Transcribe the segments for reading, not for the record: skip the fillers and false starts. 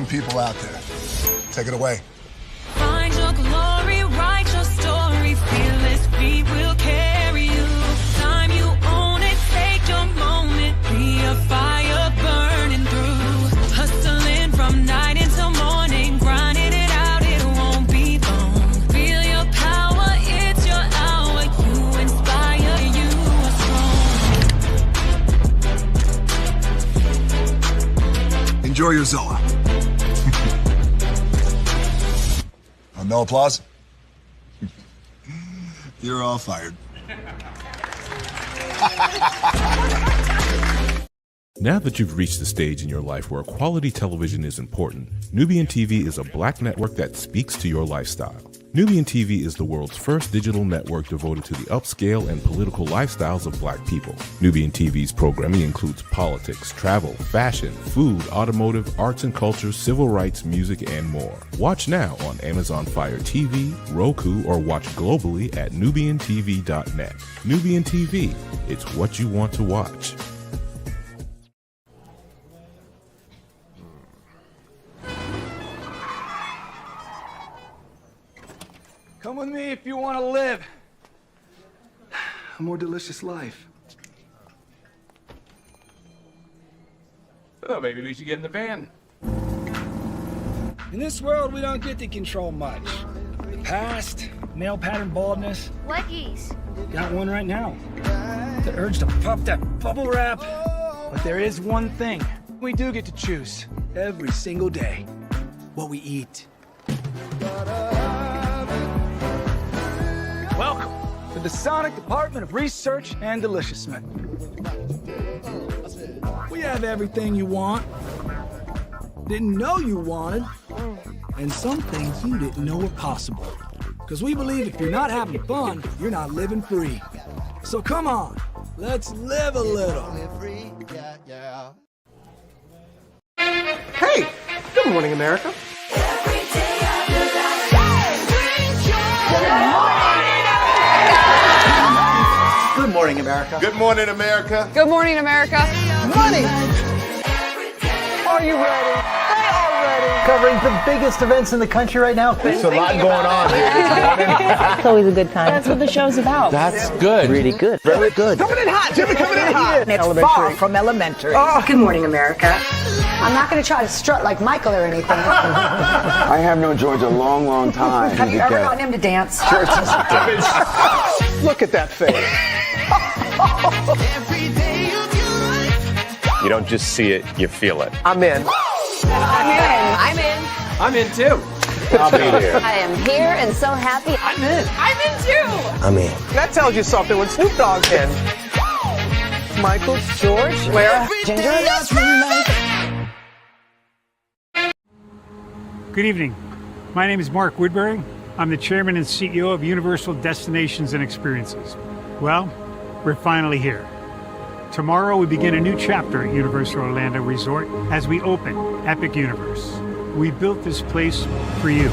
amazing people out there. Take it away. Find your glory, write your story, fearless feet will carry you. Time you own it, take your moment, be a fire burning through. Hustling from night until morning, grinding it out, it won't be long. Feel your power, it's your hour, you inspire, you are strong. Enjoy your Zola. No applause? You're all fired. Now that you've reached the stage in your life where quality television is important, Nubian TV is a black network that speaks to your lifestyle. Nubian TV is the world's first digital network devoted to the upscale and political lifestyles of black people. Nubian TV's programming includes politics, travel, fashion, food, automotive, arts and culture, civil rights, music, and more. Watch now on Amazon Fire TV, Roku, or watch globally at nubiantv.net. Nubian TV, it's what you want to watch. Come with me if you want to live a more delicious life. Oh, maybe we should get in the van. In this world, we don't get to control much. The past, male pattern baldness. Leggies. Got one right now. The urge to puff that bubble wrap. But there is one thing we do get to choose every single day. What we eat. Welcome to the Sonic Department of Research and Deliciousment. We have everything you want, didn't know you wanted, and some things you didn't know were possible. Because we believe if you're not having fun, you're not living free. So come on, let's live a little. Hey, good morning, America. Good morning, America. Good morning, America. Good morning, America. Money! Are you ready? They are ready. Covering the biggest events in the country right now. There's a lot going on here this morning. It's always a good time. That's what the show's about. That's good. Really good. Very good. Coming in hot, Jimmy, coming in hot. It's far from elementary. Good morning, America. I'm not going to try to strut like Michael or anything. I have known George a long, long time. Have you ever gotten him to dance? Look at that face. You don't just see it, you feel it. I'm in. I'm in. I'm in. I'm in too. I'll be here. I am here and so happy. I'm in. I'm in too. I'm in. That tells you something when Snoop Dogg's in. Michael, George, where? Ginger. Good evening. My name is Mark Woodbury. I'm the chairman and CEO of Universal Destinations and Experiences. Well, we're finally here. Tomorrow we begin a new chapter at Universal Orlando Resort as we open Epic Universe. We built this place for you.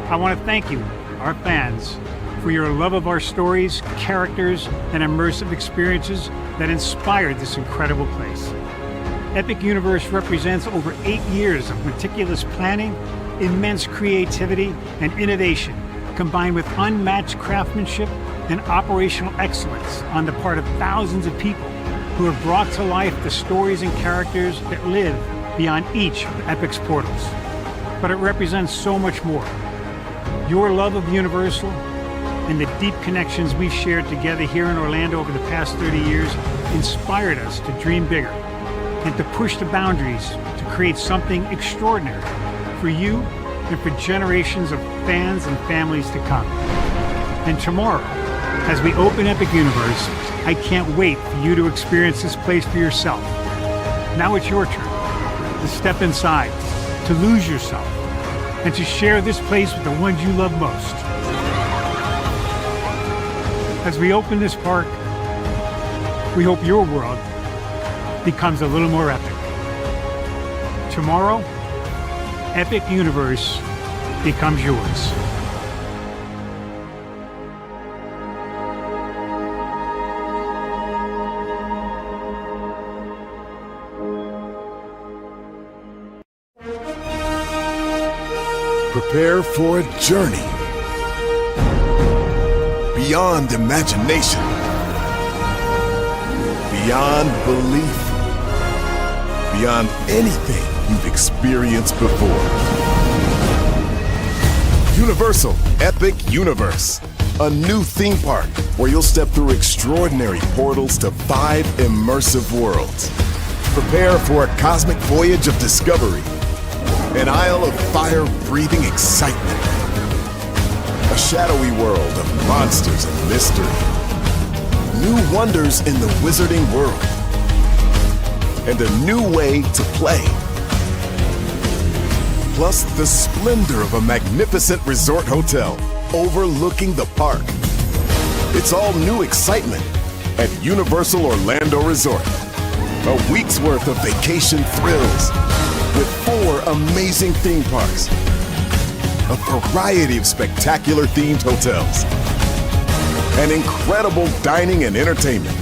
I want to thank you, our fans, for your love of our stories, characters, and immersive experiences that inspired this incredible place. Epic Universe represents over 8 years of meticulous planning, immense creativity, and innovation, combined with unmatched craftsmanship and operational excellence on the part of thousands of people who have brought to life the stories and characters that live beyond each of Epic's portals. But it represents so much more. Your love of Universal and the deep connections we've shared together here in Orlando over the past 30 years inspired us to dream bigger and to push the boundaries to create something extraordinary for you and for generations of fans and families to come. And tomorrow, as we open Epic Universe, I can't wait for you to experience this place for yourself. Now it's your turn to step inside, to lose yourself, and to share this place with the ones you love most. As we open this park, we hope your world becomes a little more epic. Tomorrow, Epic Universe becomes yours. Prepare for a journey beyond imagination, beyond belief, beyond anything you've experienced before. Universal Epic Universe, a new theme park where you'll step through extraordinary portals to 5 immersive worlds. Prepare for a cosmic voyage of discovery, an isle of fire-breathing excitement, a shadowy world of monsters and mystery, new wonders in the wizarding world, and a new way to play. Plus the splendor of a magnificent resort hotel overlooking the park. It's all new excitement at Universal Orlando Resort. A week's worth of vacation thrills with 4 amazing theme parks, a variety of spectacular themed hotels, and incredible dining and entertainment.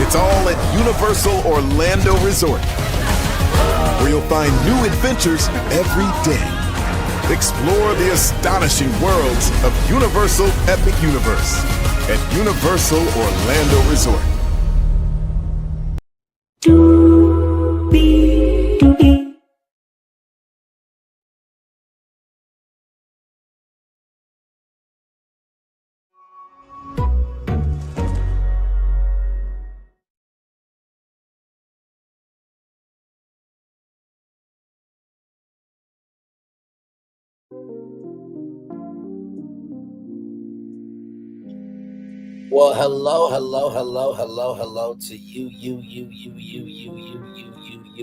It's all at Universal Orlando Resort, where you'll find new adventures every day. Explore the astonishing worlds of Universal Epic Universe at Universal Orlando Resort. Well, hello to you,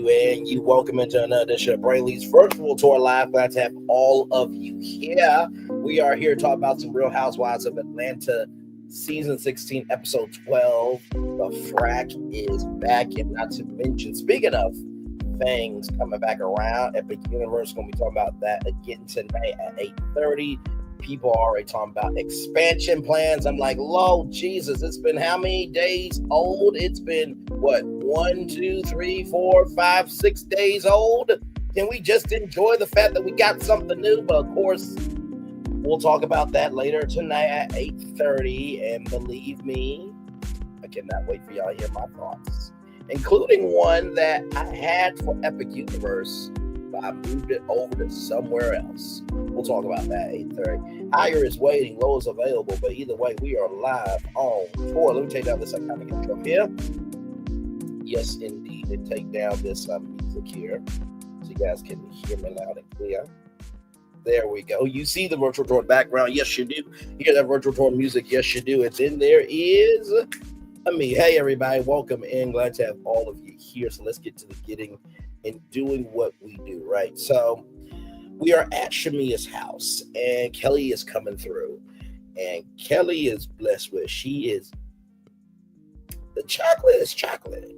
and you. Welcome into another edition of Brainley's Virtual Tour Live. Glad to have all of you here. We are here to talk about some Real Housewives of Atlanta, Season 16, Episode 12. The Frack is back, and not to mention, speaking of things coming back around, Epic Universe, going to be talking about that again tonight at 8:30. People are already talking about expansion plans. I'm like, Lord Jesus, it's been how many days old? It's been, what, 1, 2, 3, 4, 5, 6 days old? Can we just enjoy the fact that we got something new? But of course, we'll talk about that later tonight at 8:30. And believe me, I cannot wait for y'all to hear my thoughts, including one that I had for Epic Universe, but I moved it over to somewhere else. We'll talk about that at 8:30. Higher is waiting, low is available, but either way, we are live on tour. Let me take down this iconic intro here. Yes, indeed, and take down this music here so you guys can hear me loud and clear. There we go. You see the virtual tour background? Yes, you do. You hear that virtual tour music? Yes, you do. And then there is me. Hey, everybody, welcome in. Glad to have all of you here. So let's get to the getting and doing what we do, right? So we are at Shamia's house, and Kelly is coming through, and Kelly is blessed with, the chocolate is chocolate.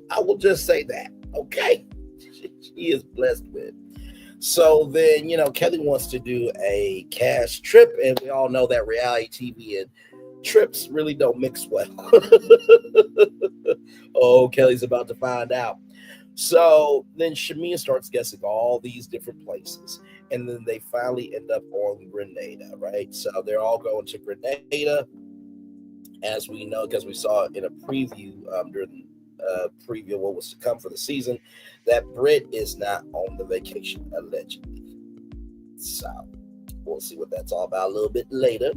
I will just say that, okay? She is blessed with. So then, Kelly wants to do a cash trip, and we all know that reality TV and trips really don't mix well. Oh, Kelly's about to find out. So then Shamia starts guessing all these different places, and then they finally end up on Grenada, right? So they're all going to Grenada, as we know, because we saw in a preview during preview of what was to come for the season, that Britt is not on the vacation, allegedly. So we'll see what that's all about a little bit later.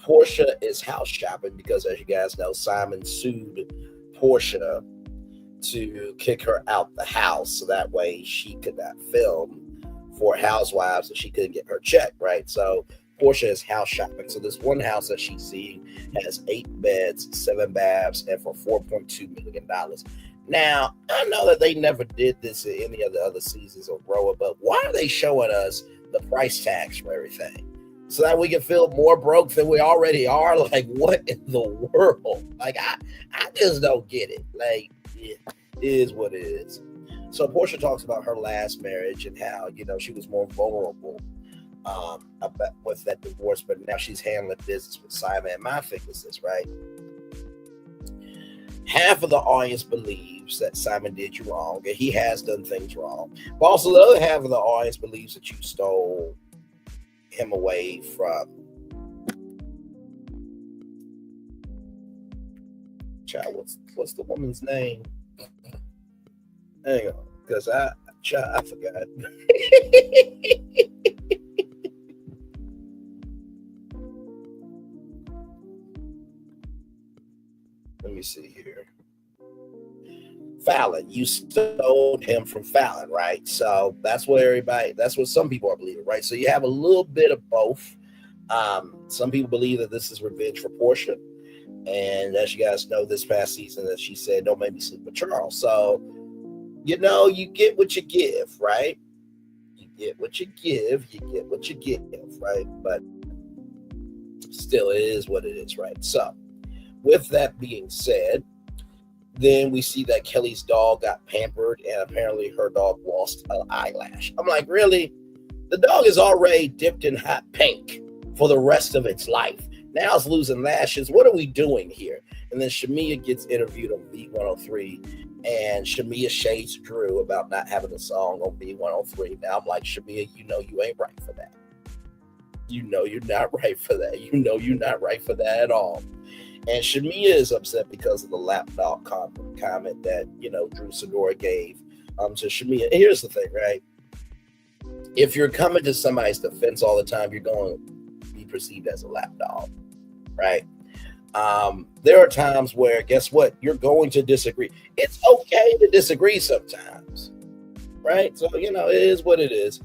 Portia is house shopping because, as you guys know, Simon sued Portia to kick her out the house, so that way she could not film for Housewives and she couldn't get her check, right? So Portia is house shopping. So this one house that she's seeing has 8 beds, 7 baths, and for $4.2 million. Now, I know that they never did this in any of the other seasons of Roa, but why are they showing us the price tags for everything? So that we can feel more broke than we already are? Like, what in the world? Like, I just don't get it. Like, it is what it is. So Portia talks about her last marriage and how, she was more vulnerable with that divorce, but now she's handling business with Simon. And my thing is this, right? half of the audience believes that Simon did you wrong, and he has done things wrong. But also the other half of the audience believes that you stole him away from child. What's the woman's name? Hang on, because I forgot. Let me see here. Fallon, you stole him from Fallon, right? So that's what some people are believing, right? So you have a little bit of both. Some people believe that this is revenge for Portia. And as you guys know, this past season that she said, don't make me sleep with Charles. So, you get what you give, right? You get what you give, right? But still, it is what it is, right? So, with that being said, then we see that Kelly's dog got pampered, and apparently her dog lost an eyelash. I'm like, really? The dog is already dipped in hot pink for the rest of its life. Now it's losing lashes. What are we doing here? And then Shamia gets interviewed on B103, and Shamia shades Drew about not having a song on B103. Now I'm like, Shamia, you ain't right for that. You're not right for that. You're not right for that at all. And Shamia is upset because of the lapdog comment that, Drew Sidora gave to Shamia. And here's the thing, right? If you're coming to somebody's defense all the time, you're going to be perceived as a lapdog, right? There are times where, guess what? You're going to disagree. It's okay to disagree sometimes, right? So, it is what it is.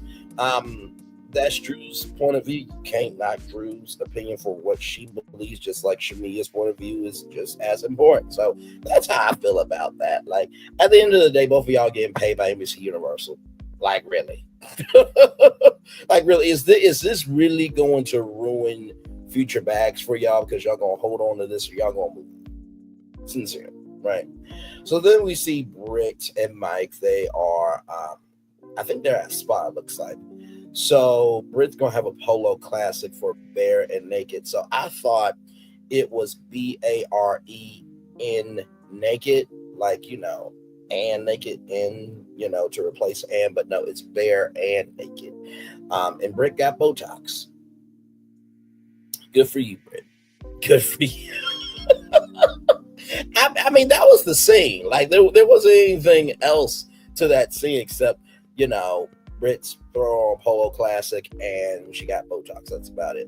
That's Drew's point of view. You can't knock Drew's opinion for what she believes, just like Shamia's point of view is just as important. So that's how I feel about that. Like, at the end of the day, both of y'all getting paid by NBC Universal. Like, really? Like, really? Is this really going to ruin future bags for y'all because y'all going to hold on to this or y'all going to move? Sincere, right? So then we see Britt and Mike. They are, I think they're at Spa, it looks like. So Britt's going to have a polo classic for Bare and Naked. So I thought it was BAREN Naked, like, and Naked in, to replace and, but no, it's Bare and Naked. And Britt got Botox. Good for you, Britt. Good for you. I mean, that was the scene. Like, there wasn't anything else to that scene except, Britt's throw on polo classic and she got Botox. That's about it.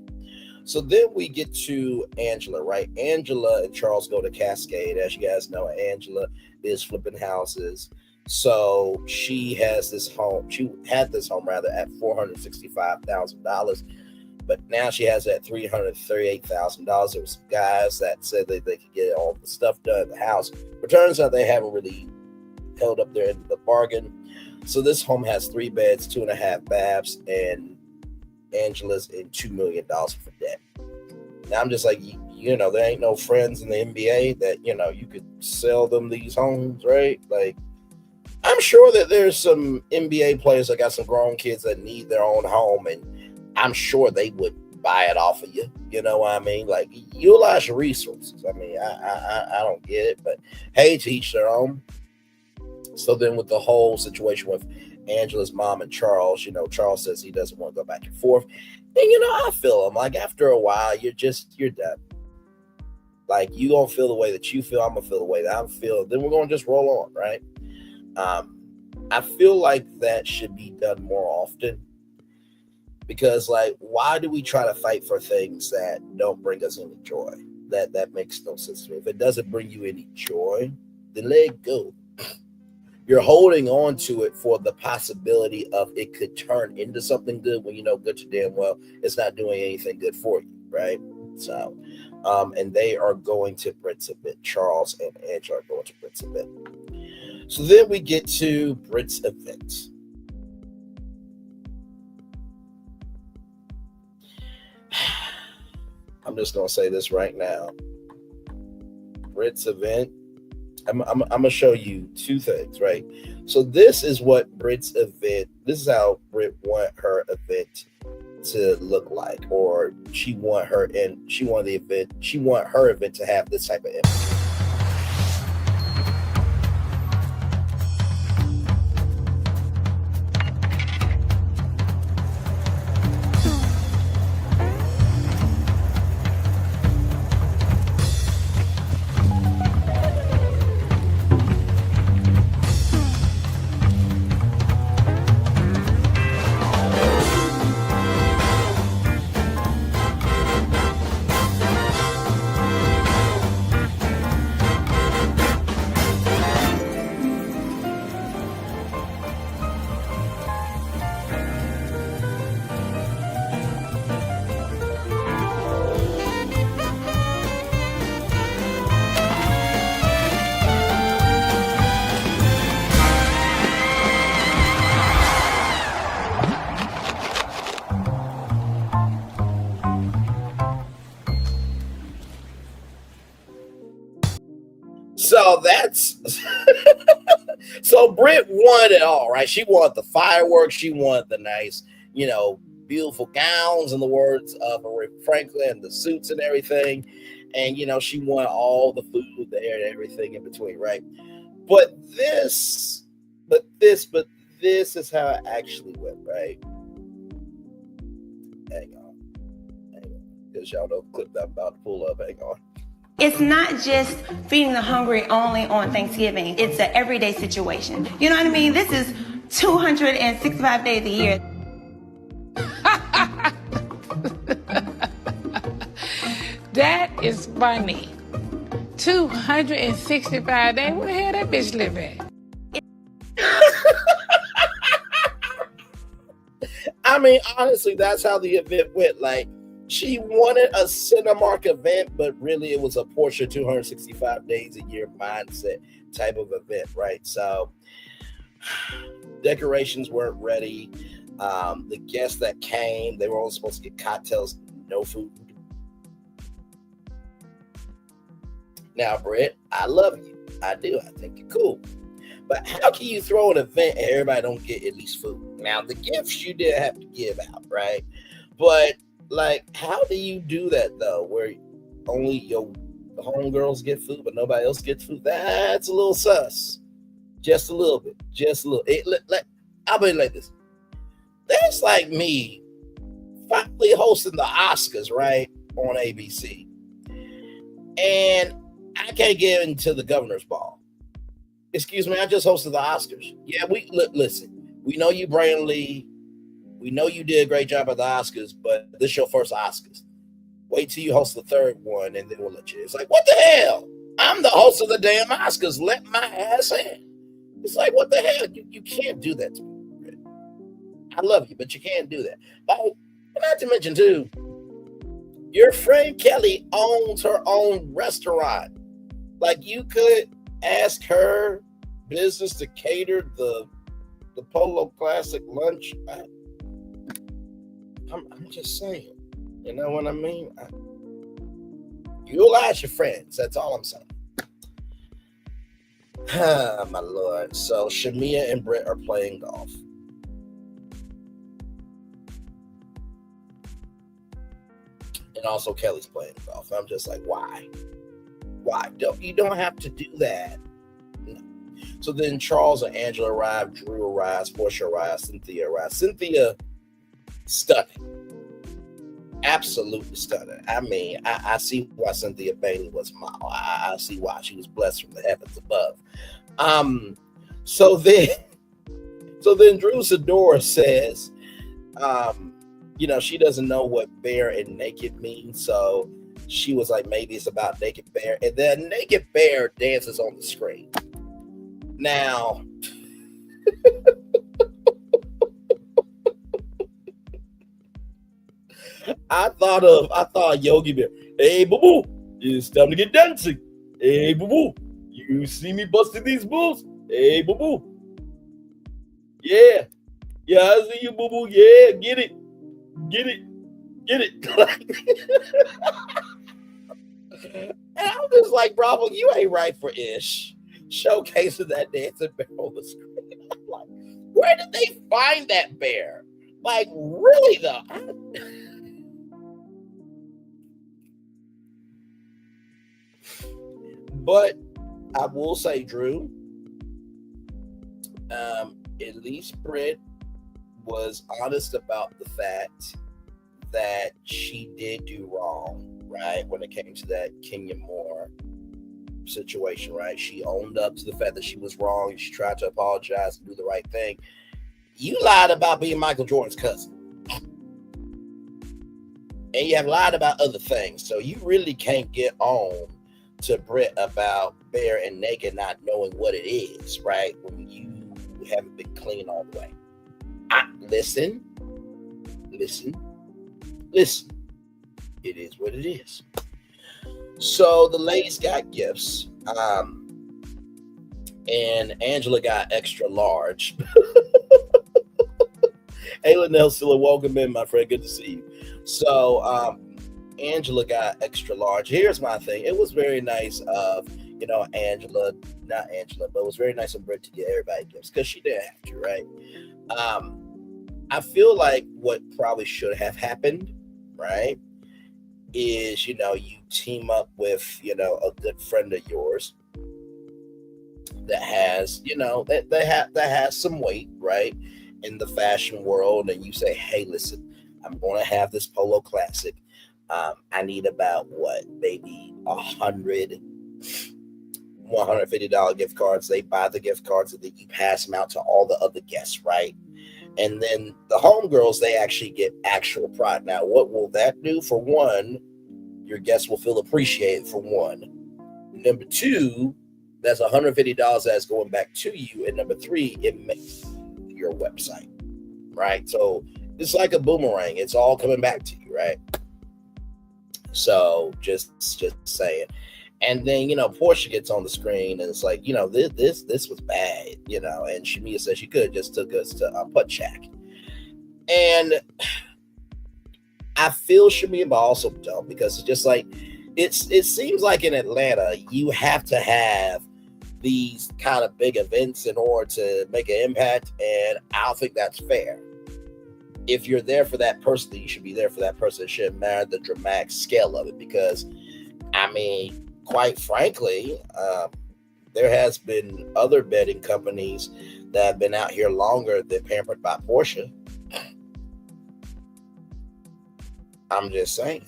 So then we get to Angela, right? Angela and Charles go to Cascade. As you guys know, Angela is flipping houses. So she has this home. She had this home rather at $465,000, but now she has it at $338,000. There were some guys that said that they could get all the stuff done at the house, but turns out they haven't really held up their end of the bargain. So this home has 3 beds, 2.5 baths, and Angela's in $2 million for debt. Now I'm just like, there ain't no friends in the NBA that, you could sell them these homes, right? Like, I'm sure that there's some NBA players that got some grown kids that need their own home, and I'm sure they would buy it off of you. You know what I mean? Like, utilize your resources. I mean, I don't get it, but hey, to each their own. So then with the whole situation with Angela's mom and Charles, Charles says he doesn't want to go back and forth. And, I feel him. Like, after a while, you're done. Like, you going to feel the way that you feel. I'm going to feel the way that I'm feeling. Then we're going to just roll on, right? I feel like that should be done more often. Because, like, why do we try to fight for things that don't bring us any joy? That makes no sense to me. If it doesn't bring you any joy, then let it go. You're holding on to it for the possibility of it could turn into something good when you know good to damn well it's not doing anything good for you, right? So, and they are going to Britt's event. Charles and Angela are going to Britt's event. So then we get to Britt's event. I'm just going to say this right now. Britt's event. I'm going to show you 2 things, right? So this is what Britt's event, this is how Britt want her event to look like, or she want her event to have this type of image. So that's so Britt won it all, right? She wanted the fireworks, she wanted the nice, beautiful gowns, in the words of Aretha Franklin, the suits and everything. And she wanted all the food there and everything in between, right? But this is how it actually went, right? Hang on. Because y'all know the clip that I'm about to pull up. Hang on. It's not just feeding the hungry only on Thanksgiving. It's an everyday situation. You know what I mean? This is 265 days a year. That is funny. 265 days? Where the hell that bitch live at? I mean, honestly, that's how the event went. Like, she wanted a Cinemark event, but really it was a Porsche 265 days a year mindset type of event, right? So decorations weren't ready. The guests that came, they were only supposed to get cocktails, no food. Now, Britt, I love you. I do. I think you're cool. But how can you throw an event and everybody don't get at least food? Now, the gifts you did have to give out, right? But like, how do you do that though, where only your homegirls get food, but nobody else gets food? That's a little sus. Just a little bit. Just a little. I'll be like this. That's like me finally hosting the Oscars, right, on ABC. And I can't get into the governor's ball. Excuse me, I just hosted the Oscars. Yeah, listen. We know you, Brandon Lee. We know you did a great job at the Oscars, but this is your first Oscars. Wait till you host the third one, and then we'll let you. It's like, what the hell? I'm the host of the damn Oscars. Let my ass in. It's like, what the hell? You can't do that to me. I love you, but you can't do that. Like, not to mention, too, your friend Kelly owns her own restaurant. Like, you could ask her business to cater the Polo Classic lunch. I'm just saying. You know what I mean? You'll ask your friends. That's all I'm saying. My Lord. So Shamia and Britt are playing golf. And also Kelly's playing golf. I'm just like, why? Why? You don't have to do that. No. So then Charles and Angela arrived, Drew arrives, Portia arrives, Cynthia arrives. Cynthia, stunning. Absolutely stunning. I mean, I see why Cynthia Bailey was model. I see why she was blessed from the heavens above. So then Drew Sidora says, she doesn't know what bare and naked means. So she was like, maybe it's about naked bear. And then naked bear dances on the screen. Now, I thought Yogi Bear. Hey, boo-boo, it's time to get dancing. Hey, boo-boo, you see me busting these moves? Hey, boo-boo. Yeah, I see you, boo-boo. Yeah, get it. And I'm just like, bravo, you ain't right for Ish. Showcasing that dancing bear on the screen. I'm like, where did they find that bear? Like, really though? But I will say, Drew, at least Britt was honest about the fact that she did do wrong, right? When it came to that Kenya Moore situation, right? She owned up to the fact that she was wrong. She tried to apologize and do the right thing. You lied about being Michael Jordan's cousin. And you have lied about other things. So you really can't get on to Britt about bare and naked not knowing what it is, right? When you haven't been clean all the way. Listen. It is what it is. So the ladies got gifts. And Angela got extra large. Ayla Nelson, welcome in, my friend. Good to see you. So Angela got extra large. Here's my thing. It was very nice of Angela, not Angela, but it was very nice of Britt to get everybody gifts because she didn't have to, right? I feel like what probably should have happened, right, is, you team up with, a good friend of yours that has, that has some weight, right, in the fashion world, and you say, hey, listen, I'm going to have this Polo Classic. I need about maybe $150 gift cards. They buy the gift cards and then you pass them out to all the other guests, right? And then the homegirls, they actually get actual product. Now, what will that do? For one, your guests will feel appreciated, for one. Number two, that's $150 that's going back to you. And number three, it makes your website, right? So it's like a boomerang. It's all coming back to you, right? So just saying. And then, Portia gets on the screen and it's like, this was bad, and Shamia says she could have just took us to Putt Shack. And I feel Shamia, but also don't, because it's just like, it seems like in Atlanta, you have to have these kind of big events in order to make an impact. And I don't think that's fair. If you're there for that person, then you should be there for that person. It shouldn't matter the dramatic scale of it, because, quite frankly, there has been other bedding companies that have been out here longer than Pampered by Portia. I'm just saying.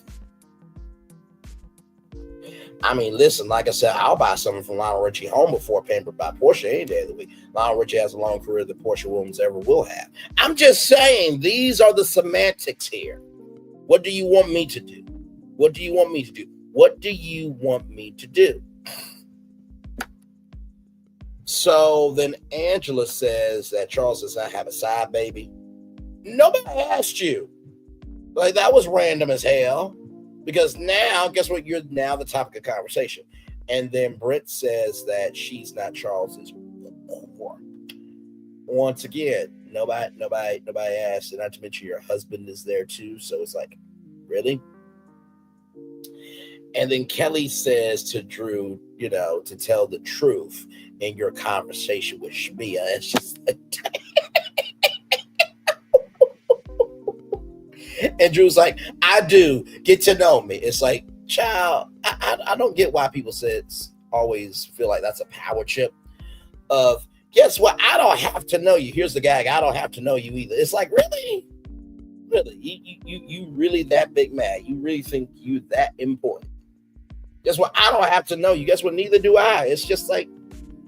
Listen, like I said, I'll buy something from Lionel Richie home before Pampered by Portia any day of the week. Lionel Richie has a long career that Portia Williams ever will have. I'm just saying, these are the semantics here. What do you want me to do? What do you want me to do? What do you want me to do? So then Angela says that Charles does not have a side baby. Nobody asked you. Like, that was random as hell. Because now, guess what? You're now the topic of conversation. And then Britt says that she's not Charles's whore. Once again, nobody asked. And not to mention your husband is there too. So it's like, really? And then Kelly says to Drew, to tell the truth in your conversation with Shamia. It's just like, and Drew's like, I do. Get to know me. It's like, child, I don't get why people always feel like that's a power trip of, guess what? I don't have to know you. Here's the gag. I don't have to know you either. It's like, really? Really? You really that big man? You really think you that important? Guess what? I don't have to know you. Guess what? Neither do I. It's just like,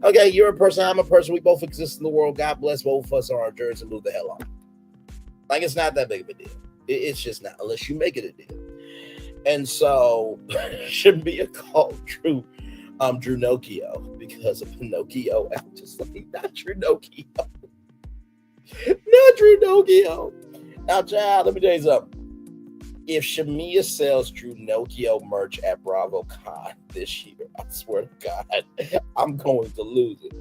okay, you're a person. I'm a person. We both exist in the world. God bless both of us on our journeys and move the hell on. Like, it's not that big of a deal. It's just not, unless you make it a deal. And so, shouldn't be a call Drew Nokio, because of Pinocchio. I'm just like, not Drew Nokio. Not Drew Nokio. Now, child, let me tell you something. If Shamia sells Drew Nokio merch at BravoCon this year, I swear to God, I'm going to lose it.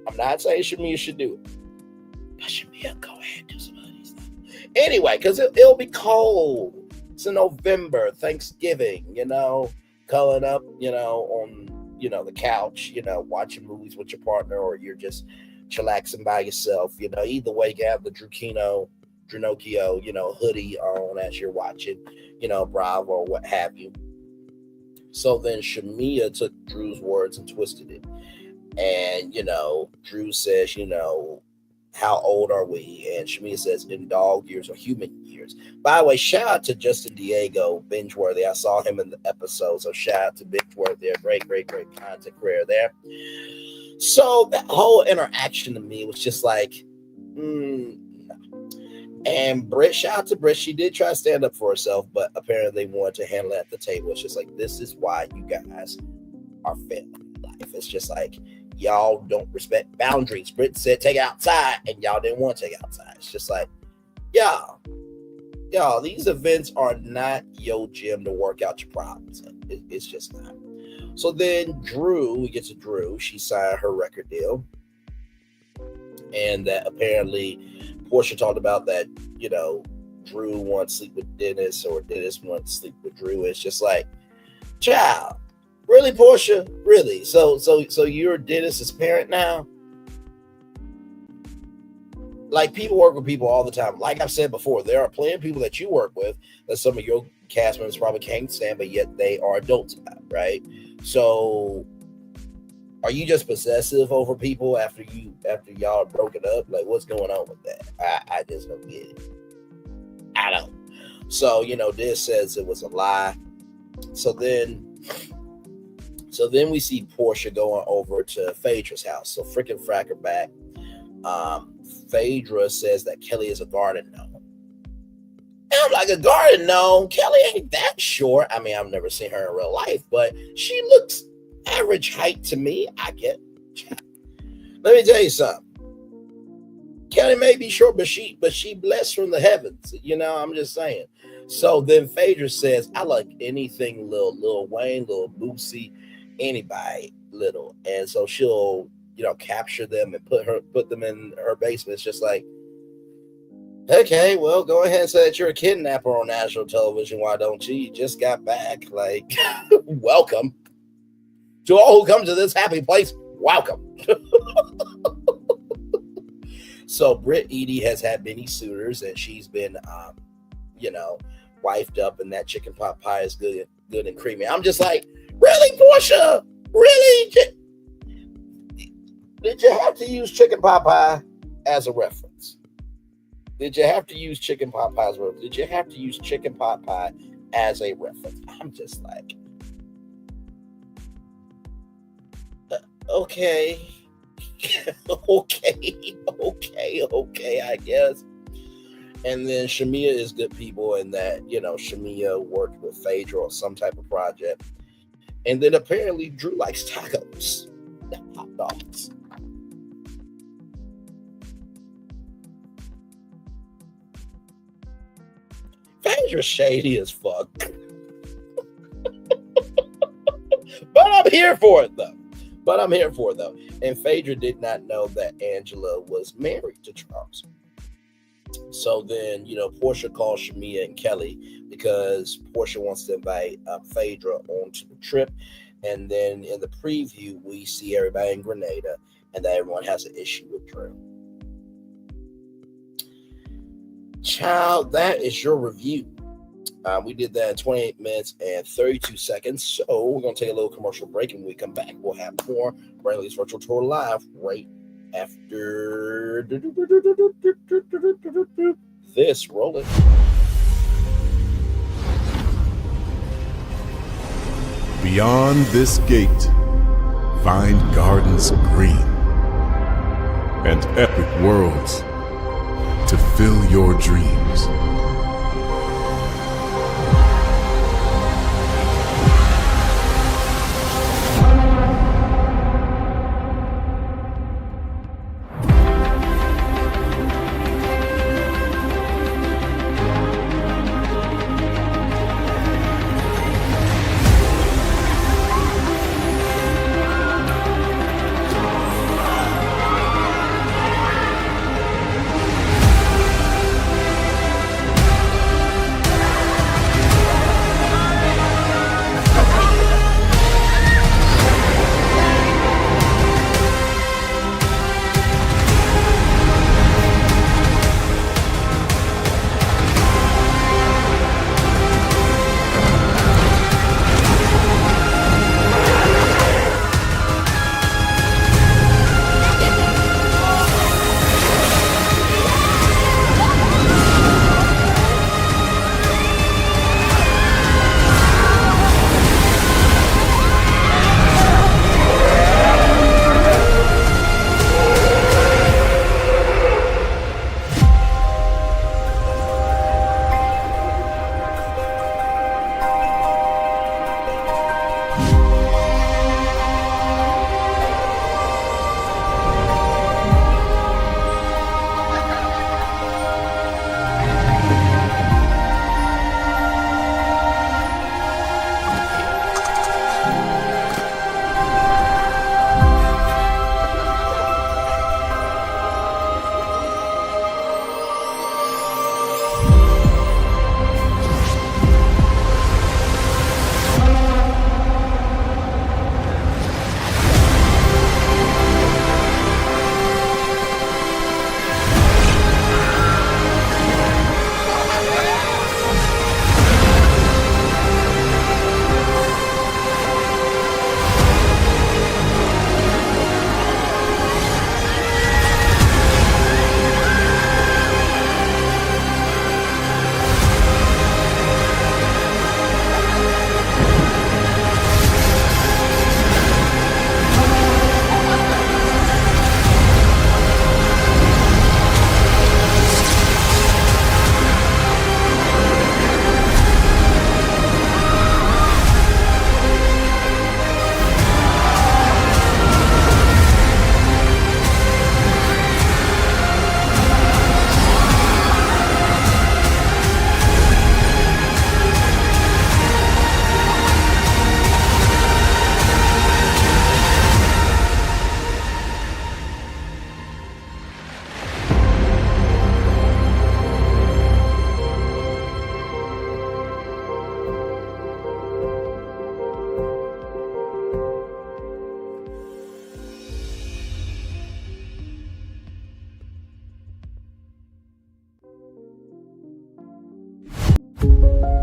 I'm not saying Shamia should do it, but Shamia, go ahead and do some other stuff. Anyway, because it'll be cold. It's in November, Thanksgiving, curling up, on, the couch, watching movies with your partner, or you're just chillaxing by yourself. Either way, you have the Drew Nokio, hoodie on as you're watching, Bravo or what have you. So then Shamia took Drew's words and twisted it. And, Drew says, how old are we? And Shamia says, in dog years or human years. By the way, shout out to Justin Diego, Bingeworthy. I saw him in the episode. So shout out to Bingeworthy. Great content creator there. So that whole interaction to me was just like, And Britt, shout out to Britt. She did try to stand up for herself, but apparently they wanted to handle it at the table. It's just like, this is why you guys are family in life. It's just like, y'all don't respect boundaries. Britt said take it outside, and y'all didn't want to take it outside. It's just like, y'all, these events are not your gym to work out your problems. It's just not. So then we get to Drew. She signed her record deal. And that apparently Portia talked about that, Drew wants to sleep with Dennis, or Dennis wants to sleep with Drew. It's just like, child, Really, Portia? Really? So you're Dennis's parent now? Like, people work with people all the time. Like I've said before, there are plenty of people that you work with that some of your cast members probably can't stand, but yet they are adults about, right? So, are you just possessive over people after y'all broken up? Like, what's going on with that? I just don't get it. I don't. So, this says it was a lie. So then we see Portia going over to Phaedra's house. So freaking Frack are back. Phaedra says that Kelly is a garden gnome. And I'm like, a garden gnome? Kelly ain't that short. I mean, I've never seen her in real life, but she looks average height to me. I get. Let me tell you something. Kelly may be short, but she blessed from the heavens. I'm just saying. So then Phaedra says, I like anything little, Lil Wayne, Lil Boosie, anybody little. And so she'll, capture them and put them in her basement. It's just like, okay, well, go ahead and say that you're a kidnapper on national television. Why don't you? You just got back. Like, welcome. To all who come to this happy place, welcome. So Britt Edie has had many suitors, and she's been, wifed up, and that chicken pot pie is good and creamy. I'm just like, really, Portia? Really? Did you have to use chicken pot pie as a reference? Did you have to use chicken pot pie as a reference? Did you have to use chicken pot pie as a reference? I'm just like, okay, okay, I guess. And then Shamia is good people in that, Shamia worked with Phaedra on some type of project. And then apparently Drew likes tacos, hot dogs. Phaedra's shady as fuck. But I'm here for it though. And Phaedra did not know that Angela was married to Charles. So then, Portia calls Shamia and Kelly because Portia wants to invite Phaedra onto the trip. And then in the preview, we see everybody in Grenada and that everyone has an issue with Drew. Child, that is your review. We did that in 28 minutes and 32 seconds. So we're going to take a little commercial break, and when we come back, we'll have more Bradley's Virtual Tour Live right after this. Roll it. Beyond this gate, find gardens green and epic worlds to fill your dreams.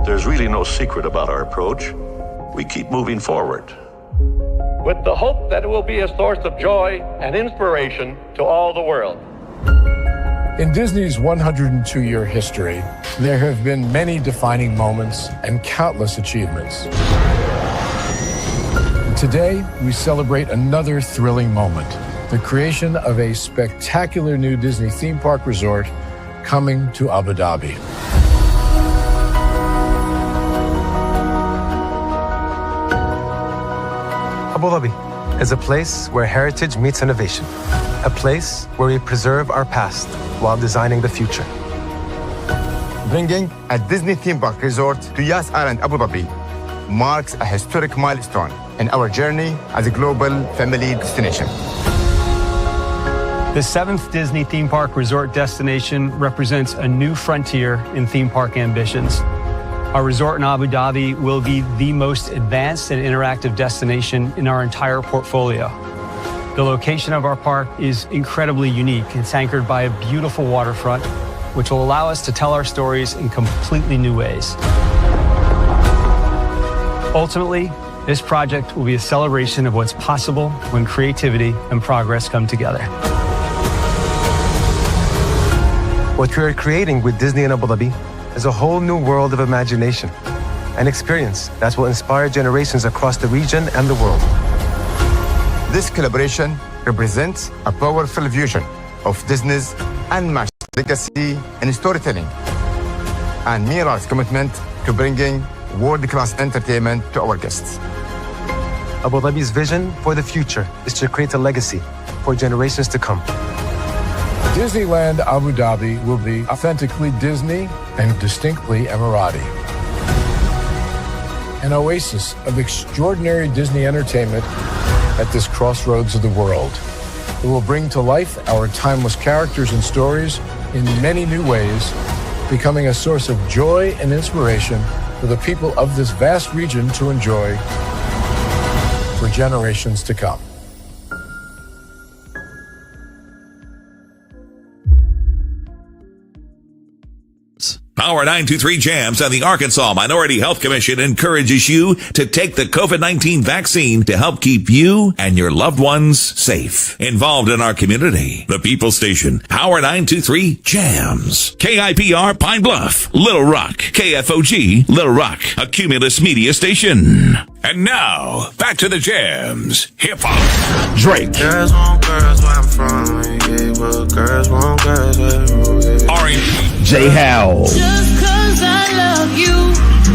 There's really no secret about our approach. We keep moving forward, with the hope that it will be a source of joy and inspiration to all the world. In Disney's 102-year history, there have been many defining moments and countless achievements. Today, we celebrate another thrilling moment, the creation of a spectacular new Disney theme park resort coming to Abu Dhabi. Abu Dhabi is a place where heritage meets innovation, a place where we preserve our past while designing the future. Bringing a Disney theme park resort to Yas Island, Abu Dhabi, marks a historic milestone in our journey as a global family destination. The 7th Disney theme park resort destination represents a new frontier in theme park ambitions. Our resort in Abu Dhabi will be the most advanced and interactive destination in our entire portfolio. The location of our park is incredibly unique. It's anchored by a beautiful waterfront, which will allow us to tell our stories in completely new ways. Ultimately, this project will be a celebration of what's possible when creativity and progress come together. What we are creating with Disney in Abu Dhabi is a whole new world of imagination, an experience that will inspire generations across the region and the world. This collaboration represents a powerful fusion of Disney's unmatched legacy in storytelling and Mira's commitment to bringing world-class entertainment to our guests. Abu Dhabi's vision for the future is to create a legacy for generations to come. Disneyland Abu Dhabi will be authentically Disney and distinctly Emirati. An oasis of extraordinary Disney entertainment at this crossroads of the world. It will bring to life our timeless characters and stories in many new ways, becoming a source of joy and inspiration for the people of this vast region to enjoy for generations to come. Power 923 Jams and the Arkansas Minority Health Commission encourages you to take the COVID-19 vaccine to help keep you and your loved ones safe. Involved in our community, the People Station, Power 923 Jams. KIPR Pine Bluff, Little Rock, KFOG, Little Rock, a Cumulus Media Station. And now, back to the jams. Hip-hop. Drake. Girls want girls where I'm from. Yeah, well, girls want girls where R&B. J. Howell. Just 'cause I love you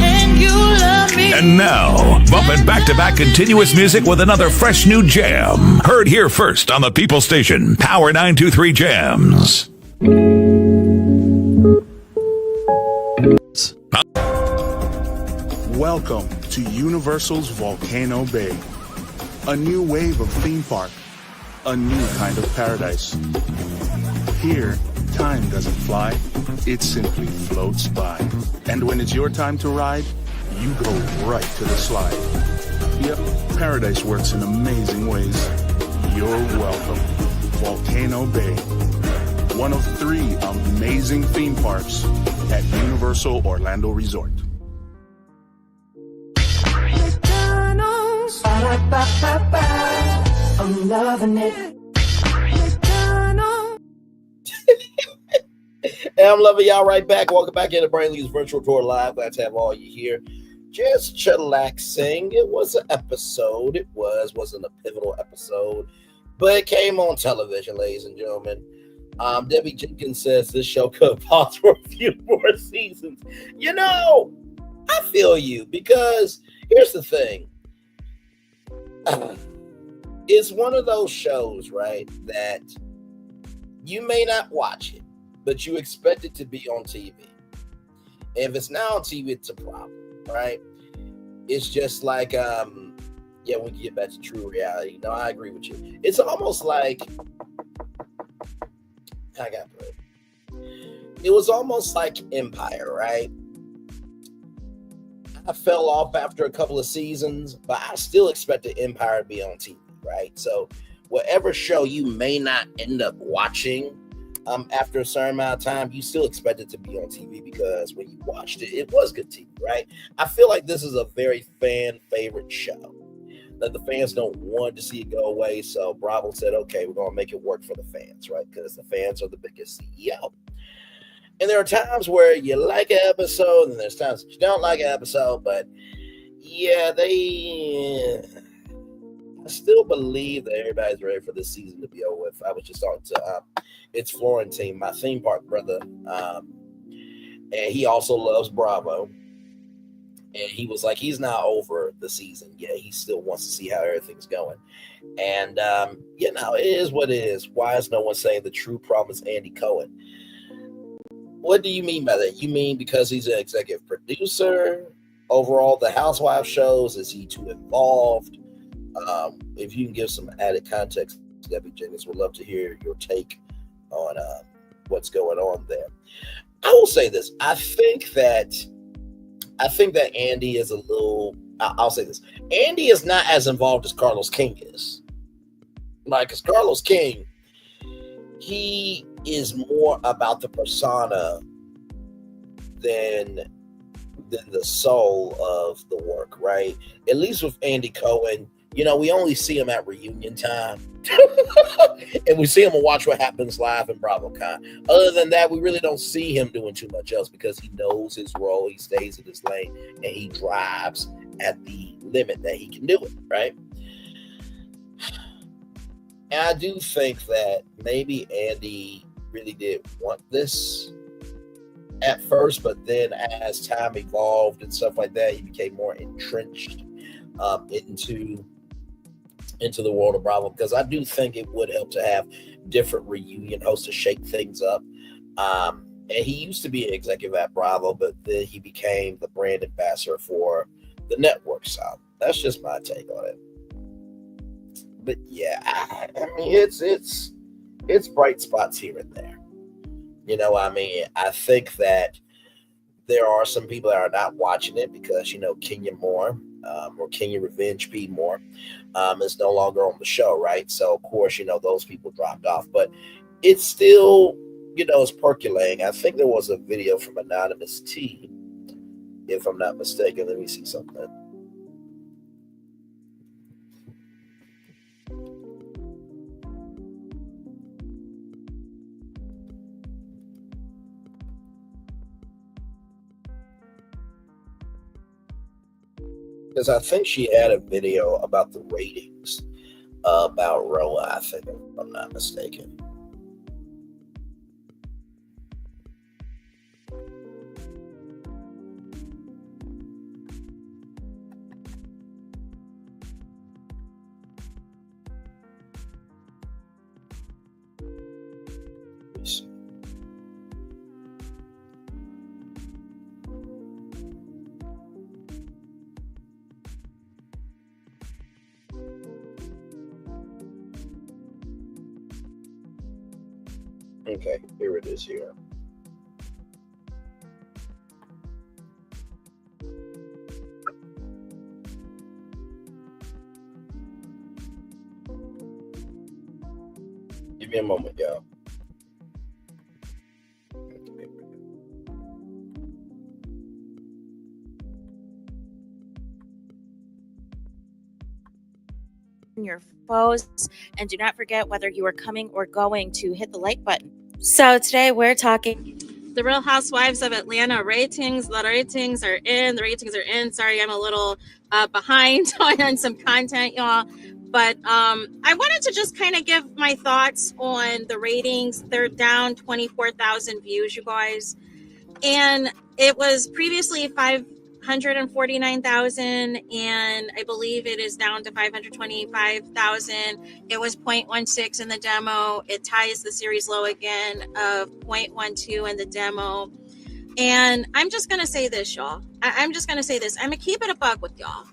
and you love me. And now, bumping back-to-back continuous music with another fresh new jam. Heard here first on the People Station, Power 923 Jams. Welcome to Universal's Volcano Bay. A new wave of theme park. A new kind of paradise. Here, time doesn't fly. It simply floats by. And when it's your time to ride, you go right to the slide. Yep, paradise works in amazing ways. You're welcome. Volcano Bay. One of 3 amazing theme parks at Universal Orlando Resort. I'm loving it. Hey, I'm loving y'all right back. Welcome back into Brainley's Virtual Tour Live. Glad to have all you here. Just chillaxing. It was an episode. It wasn't a pivotal episode, but it came on television, ladies and gentlemen. Debbie Jenkins says this show could pause for a few more seasons. You know, I feel you, because here's the thing. It's one of those shows, right, that you may not watch it, but you expect it to be on TV. And if it's not on TV, it's a problem, right? It's just like, when we get back to true reality. No, I agree with you. It's almost like, I got Britt. It was almost like Empire, right? I fell off after a couple of seasons, but I still expected Empire to be on TV, right? So whatever show you may not end up watching, after a certain amount of time, you still expect it to be on TV because when you watched it, it was good TV, right? I feel like this is a very fan favorite show that the fans don't want to see it go away. So Bravo said, okay, we're going to make it work for the fans, right? Because the fans are the biggest CEO. And there are times where you like an episode and there's times that you don't like an episode, but yeah, I still believe that everybody's ready for this season to be over with. I was just talking to it's Florentine, my theme park brother, and he also loves Bravo. And he was like, he's not over the season. Yeah, he still wants to see how everything's going. And, it is what it is. Why is no one saying the true problem is Andy Cohen? What do you mean by that? You mean because he's an executive producer? Overall, the Housewives shows, is he too involved? If you can give some added context, Debbie Jennings, would love to hear your take on what's going on there. I will say this. I think that Andy is a little, I'll say this. Andy is not as involved as Carlos King is. Like, because Carlos King, he is more about the persona than the soul of the work, right? At least with Andy Cohen, we only see him at reunion time. And we see him and watch what happens live in BravoCon. Other than that, we really don't see him doing too much else because he knows his role, he stays in his lane, and he drives at the limit that he can do it, right? And I do think that maybe Andy really did want this at first, but then as time evolved and stuff like that, he became more entrenched into the world of Bravo, because I do think it would help to have different reunion hosts to shake things up. And he used to be an executive at Bravo, but then he became the brand ambassador for the network. So that's just my take on it. But yeah, I mean, it's bright spots here and there. I think that there are some people that are not watching it because, Kenya Moore, or Kenya Revenge P. Moore, is no longer on the show, right? So, of course, those people dropped off. But it's still, it's percolating. I think there was a video from Anonymous T, if I'm not mistaken. Let me see something. Because I think she had a video about the ratings about Roa, I think, if I'm not mistaken. Okay, here it is here. Give me a moment, y'all. Your foes, and do not forget whether you are coming or going to hit the like button. So today we're talking the Real Housewives of Atlanta ratings. The ratings are in. Sorry, I'm a little behind on some content, y'all. But I wanted to just kind of give my thoughts on the ratings. They're down 24,000 views, you guys. And it was previously 549,000, and I believe it is down to 525,000. It was 0.16 in the demo. It ties the series low again of 0.12 in the demo. And I'm just going to say this, y'all. I'm just going to say this. I'm going to keep it a buck with y'all.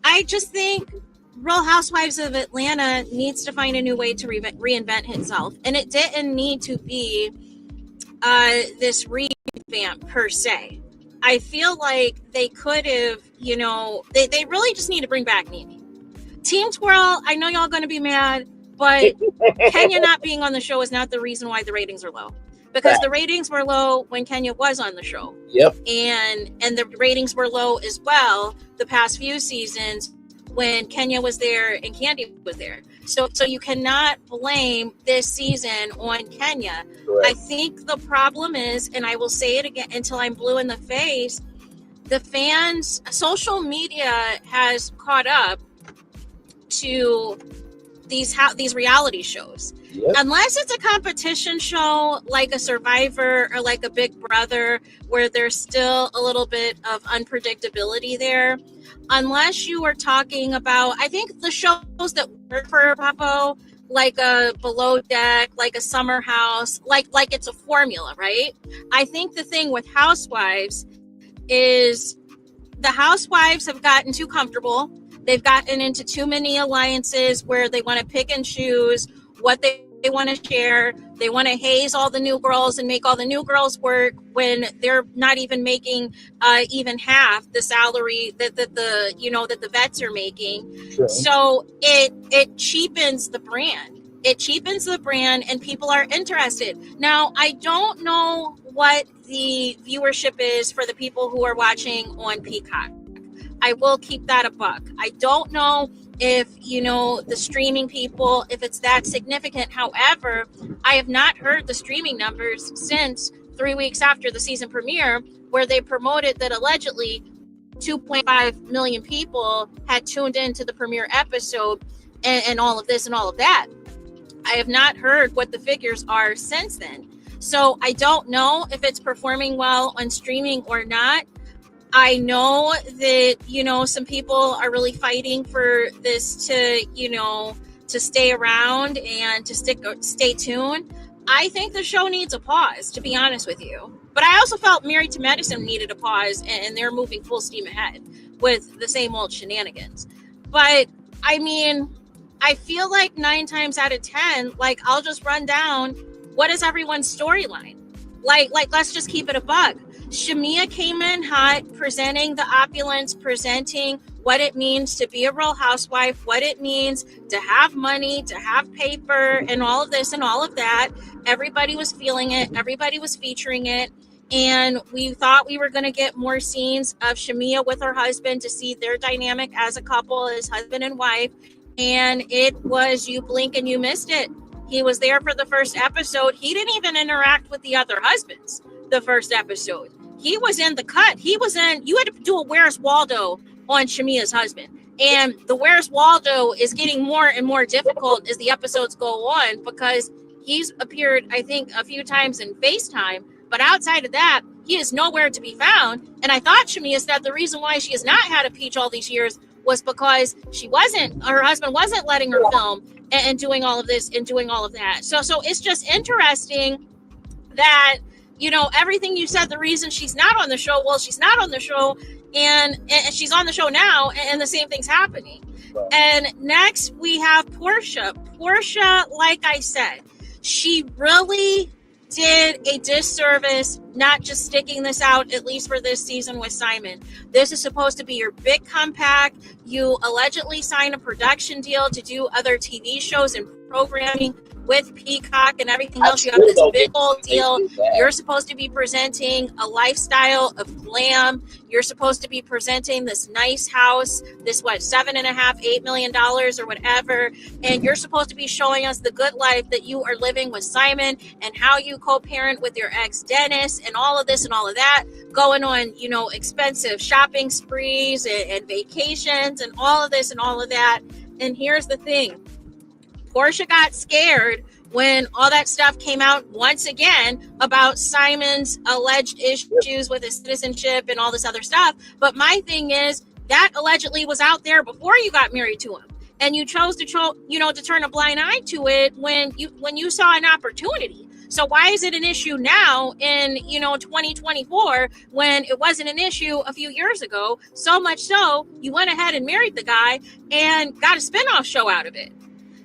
I just think Real Housewives of Atlanta needs to find a new way to reinvent itself. And it didn't need to be this revamp per se. I feel like they could have, they really just need to bring back Nene. Team Twirl, I know y'all going to be mad, But Kenya not being on the show is not the reason why the ratings are low. Because the ratings were low when Kenya was on the show. Yep. And the ratings were low as well the past few seasons when Kenya was there and Candy was there. So you cannot blame this season on Kenya. Correct. I think the problem is, and I will say it again until I'm blue in the face, the fans, social media has caught up to these reality shows. Yep. Unless it's a competition show like a Survivor or like a Big Brother, where there's still a little bit of unpredictability there. Unless you are talking about, I think the shows that work for Papo, like a Below Deck, like a Summer House, like it's a formula, right? I think the thing with Housewives is the Housewives have gotten too comfortable. They've gotten into too many alliances where they want to pick and choose what they want to share. They want to haze all the new girls and make all the new girls work when they're not even making even half the salary that the vets are making. Sure. So it cheapens the brand. It cheapens the brand, and people are interested. Now, I don't know what the viewership is for the people who are watching on Peacock. I will keep that a buck. I don't know if, the streaming people, if it's that significant. However, I have not heard the streaming numbers since 3 weeks after the season premiere, where they promoted that allegedly 2.5 million people had tuned into the premiere episode and all of this and all of that. I have not heard what the figures are since then. So I don't know if it's performing well on streaming or not. I know that, some people are really fighting for this to stay around and to stay tuned. I think the show needs a pause, to be honest with you. But I also felt Married to Medicine needed a pause, and they're moving full steam ahead with the same old shenanigans. But, I mean, I feel like 9 times out of 10, I'll just run down what is everyone's storyline. Let's just keep it a bug. Shamia came in hot, presenting the opulence, presenting what it means to be a real housewife, what it means to have money, to have paper, and all of this and all of that. Everybody was feeling it. Everybody was featuring it. And we thought we were going to get more scenes of Shamia with her husband to see their dynamic as a couple, as husband and wife. And it was, you blink and you missed it. He was there for the first episode. He didn't even interact with the other husbands the first episode. He was in the cut. You had to do a Where's Waldo on Shamia's husband. And the Where's Waldo is getting more and more difficult as the episodes go on, because he's appeared, I think, a few times in FaceTime. But outside of that, he is nowhere to be found. And I thought Shamia said the reason why she has not had a peach all these years was because her husband wasn't letting her film and doing all of this and doing all of that. So it's just interesting that, everything you said, the reason she's not on the show, well, she's not on the show, and she's on the show now, and the same thing's happening. Right. And next we have Portia. Portia, like I said, she really did a disservice not just sticking this out, at least for this season, with Simon. This is supposed to be your big comeback. You allegedly signed a production deal to do other TV shows and programming with Peacock and everything else. You have this big old deal. You're supposed to be presenting a lifestyle of glam. You're supposed to be presenting this nice house, this $7.5-8 million or whatever, and you're supposed to be showing us the good life that you are living with Simon and how you co-parent with your ex Dennis and all of this and all of that, going on expensive shopping sprees and vacations and all of this and all of that. And here's the thing. Portia got scared when all that stuff came out once again about Simon's alleged issues with his citizenship and all this other stuff. But my thing is, that allegedly was out there before you got married to him. And you chose to turn a blind eye to it when you saw an opportunity. So why is it an issue now in 2024 when it wasn't an issue a few years ago? So much so you went ahead and married the guy and got a spinoff show out of it.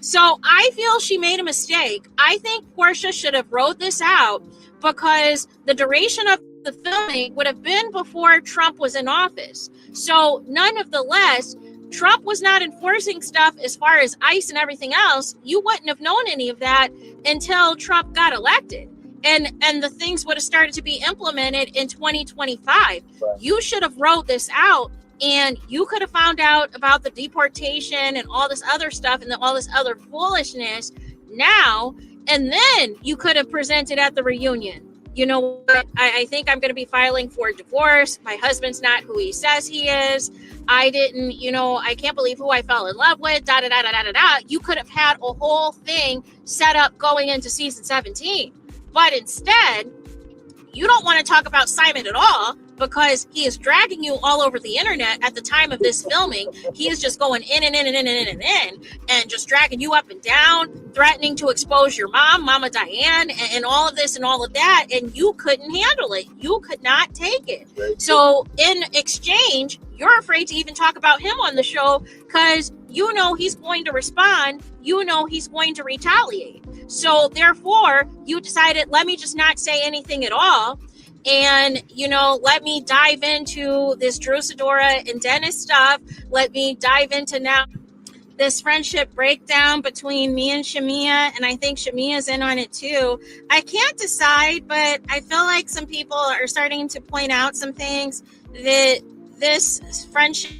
So I feel she made a mistake. I think Portia should have wrote this out, because the duration of the filming would have been before Trump was in office. So none of the less, Trump was not enforcing stuff as far as ICE and everything else, you wouldn't have known any of that until Trump got elected. And the things would have started to be implemented in 2025. Right. You should have wrote this out, and you could have found out about the deportation and all this other stuff and all this other foolishness now, and then you could have presented at the reunion. You know what? I think I'm going to be filing for divorce. My husband's not who he says he is. I didn't, I can't believe who I fell in love with. Da da da da da da da. You could have had a whole thing set up going into season 17. But instead, you don't want to talk about Simon at all because he is dragging you all over the internet at the time of this filming. He is just going in and just dragging you up and down, threatening to expose your mom, Mama Diane, and all of this and all of that. And you couldn't handle it. You could not take it. So in exchange, you're afraid to even talk about him on the show because he's going to respond. He's going to retaliate. So therefore, you decided, let me just not say anything at all. And, let me dive into this Drew Sidora and Dennis stuff. Let me dive into now this friendship breakdown between me and Shamia. And I think Shamia's in on it too. I can't decide, but I feel like some people are starting to point out some things that this friendship